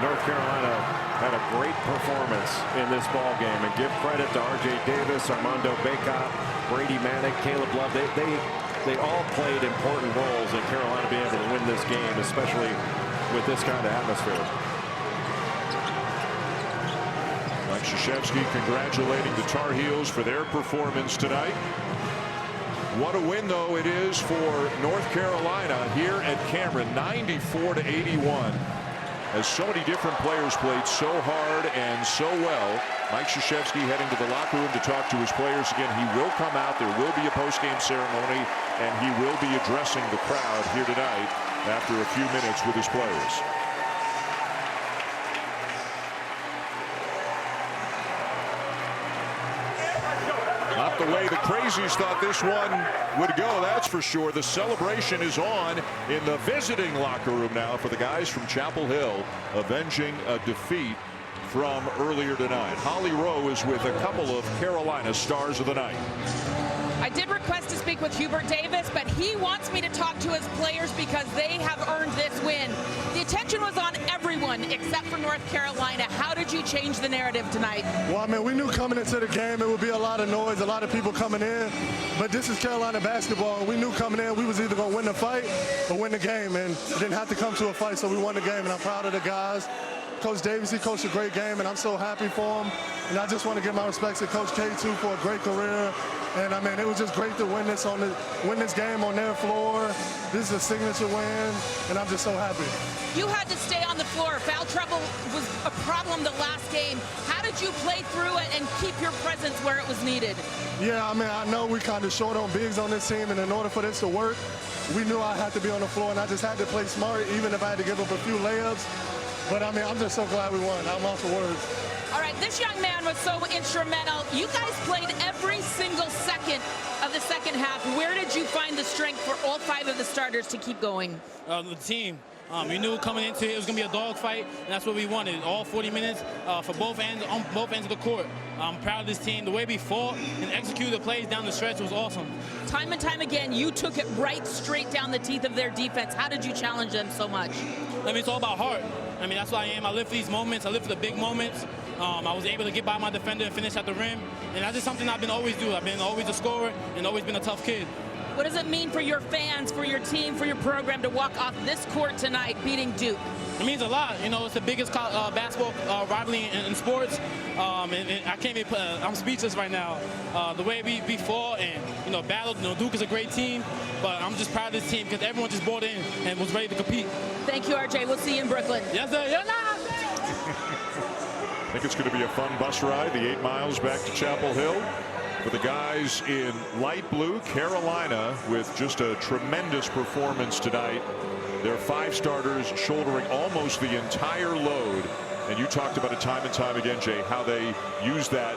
North Carolina had a great performance in this ball game, and give credit to R.J. Davis, Armando Bacot, Brady Manick, Caleb Love. They all played important roles in Carolina being able to win this game, especially with this kind of atmosphere. Mike Krzyzewski congratulating the Tar Heels for their performance tonight. What a win, though, it is for North Carolina here at Cameron, 94-81. As so many different players played so hard and so well. Mike Krzyzewski heading to the locker room to talk to his players again. He will come out. There will be a post-game ceremony, and he will be addressing the crowd here tonight after a few minutes with his players. Not the way the Crazies thought this one would go, that's for sure. The celebration is on in the visiting locker room now for the guys from Chapel Hill, avenging a defeat from earlier tonight. Holly Rowe is with a couple of Carolina stars of the night. I did request to speak with Hubert Davis, but he wants me to talk to his players because they have earned this win. The attention was on everyone except for North Carolina. How did you change the narrative tonight? Well, I mean, we knew coming into the game it would be a lot of noise, a lot of people coming in, but this is Carolina basketball, and we knew coming in we was either going to win the fight or win the game, and it didn't have to come to a fight, so we won the game, and I'm proud of the guys. Coach Davis, he coached a great game, and I'm so happy for him. And I just want to give my respects to Coach K, too, for a great career. And, I mean, it was just great to win this game on their floor. This is a signature win, and I'm just so happy. You had to stay on the floor. Foul trouble was a problem the last game. How did you play through it and keep your presence where it was needed? Yeah, I mean, I know we kind of short on bigs on this team, and in order for this to work, we knew I had to be on the floor, and I just had to play smart, even if I had to give up a few layups. But, I mean, I'm just so glad we won. I'm lost for words. All right, this young man was so instrumental. You guys played every single second of the second second half, where did you find the strength for all 5 of the starters to keep going? The team. We knew coming into it was going to be a dogfight, and that's what we wanted. All 40 minutes for both ends, on both ends of the court. I'm proud of this team. The way we fought and executed the plays down the stretch was awesome. Time and time again, you took it right straight down the teeth of their defense. How did you challenge them so much? I mean, it's all about heart. I mean, that's what I am. I live for these moments. I live for the big moments. I was able to get by my defender and finish at the rim, and that's just something I've been always do. I've been always a scorer and always been a tough kid. What does it mean for your fans, for your team, for your program to walk off this court tonight beating Duke? It means a lot. You know, it's the biggest basketball rivalry in sports. And I can't even put, I'm speechless right now. The way we fought and, you know, battled. You know, Duke is a great team, but I'm just proud of this team because everyone just bought in and was ready to compete. Thank you, RJ. We'll see you in Brooklyn. Yes, sir. Yes, sir. I think it's going to be a fun bus ride, the 8 miles back to Chapel Hill. For the guys in light blue, Carolina with just a tremendous performance tonight. Their 5 starters shouldering almost the entire load. And you talked about it time and time again, Jay, how they use that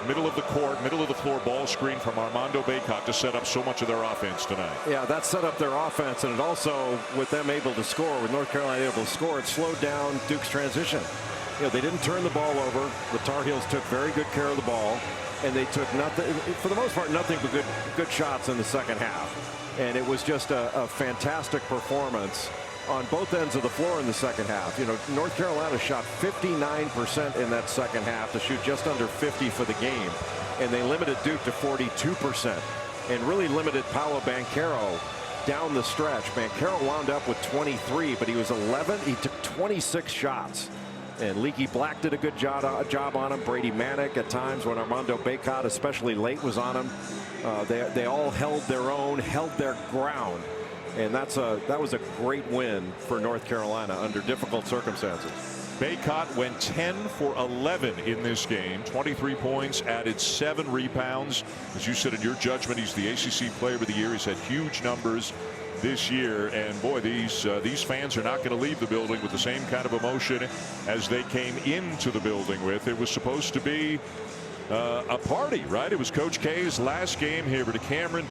middle of the court, middle of the floor ball screen from Armando Bacot to set up so much of their offense tonight. Yeah, that set up their offense, and it also, with them able to score, with North Carolina able to score, it slowed down Duke's transition. You know, they didn't turn the ball over. The Tar Heels took very good care of the ball. And they took nothing, for the most part, nothing but good shots in the second half. And it was just a fantastic performance on both ends of the floor in the second half. You know, North Carolina shot 59% in that second half to shoot just under 50 for the game. And they limited Duke to 42% and really limited Paolo Banchero down the stretch. Banchero wound up with 23, but he was 11. He took 26 shots. And Leaky Black did a good job on him. Brady Manick at times when Armando Bacot, especially late, was on him. They all held their own, held their ground. And that was a great win for North Carolina under difficult circumstances. Bacot went 10 for 11 in this game. 23 points, added 7 rebounds. As you said in your judgment, he's the ACC Player of the Year. He's had huge numbers this year, and boy, these fans are not going to leave the building with the same kind of emotion as they came into the building with. It was supposed to be a party, right? It was Coach K's last game here at Cameron.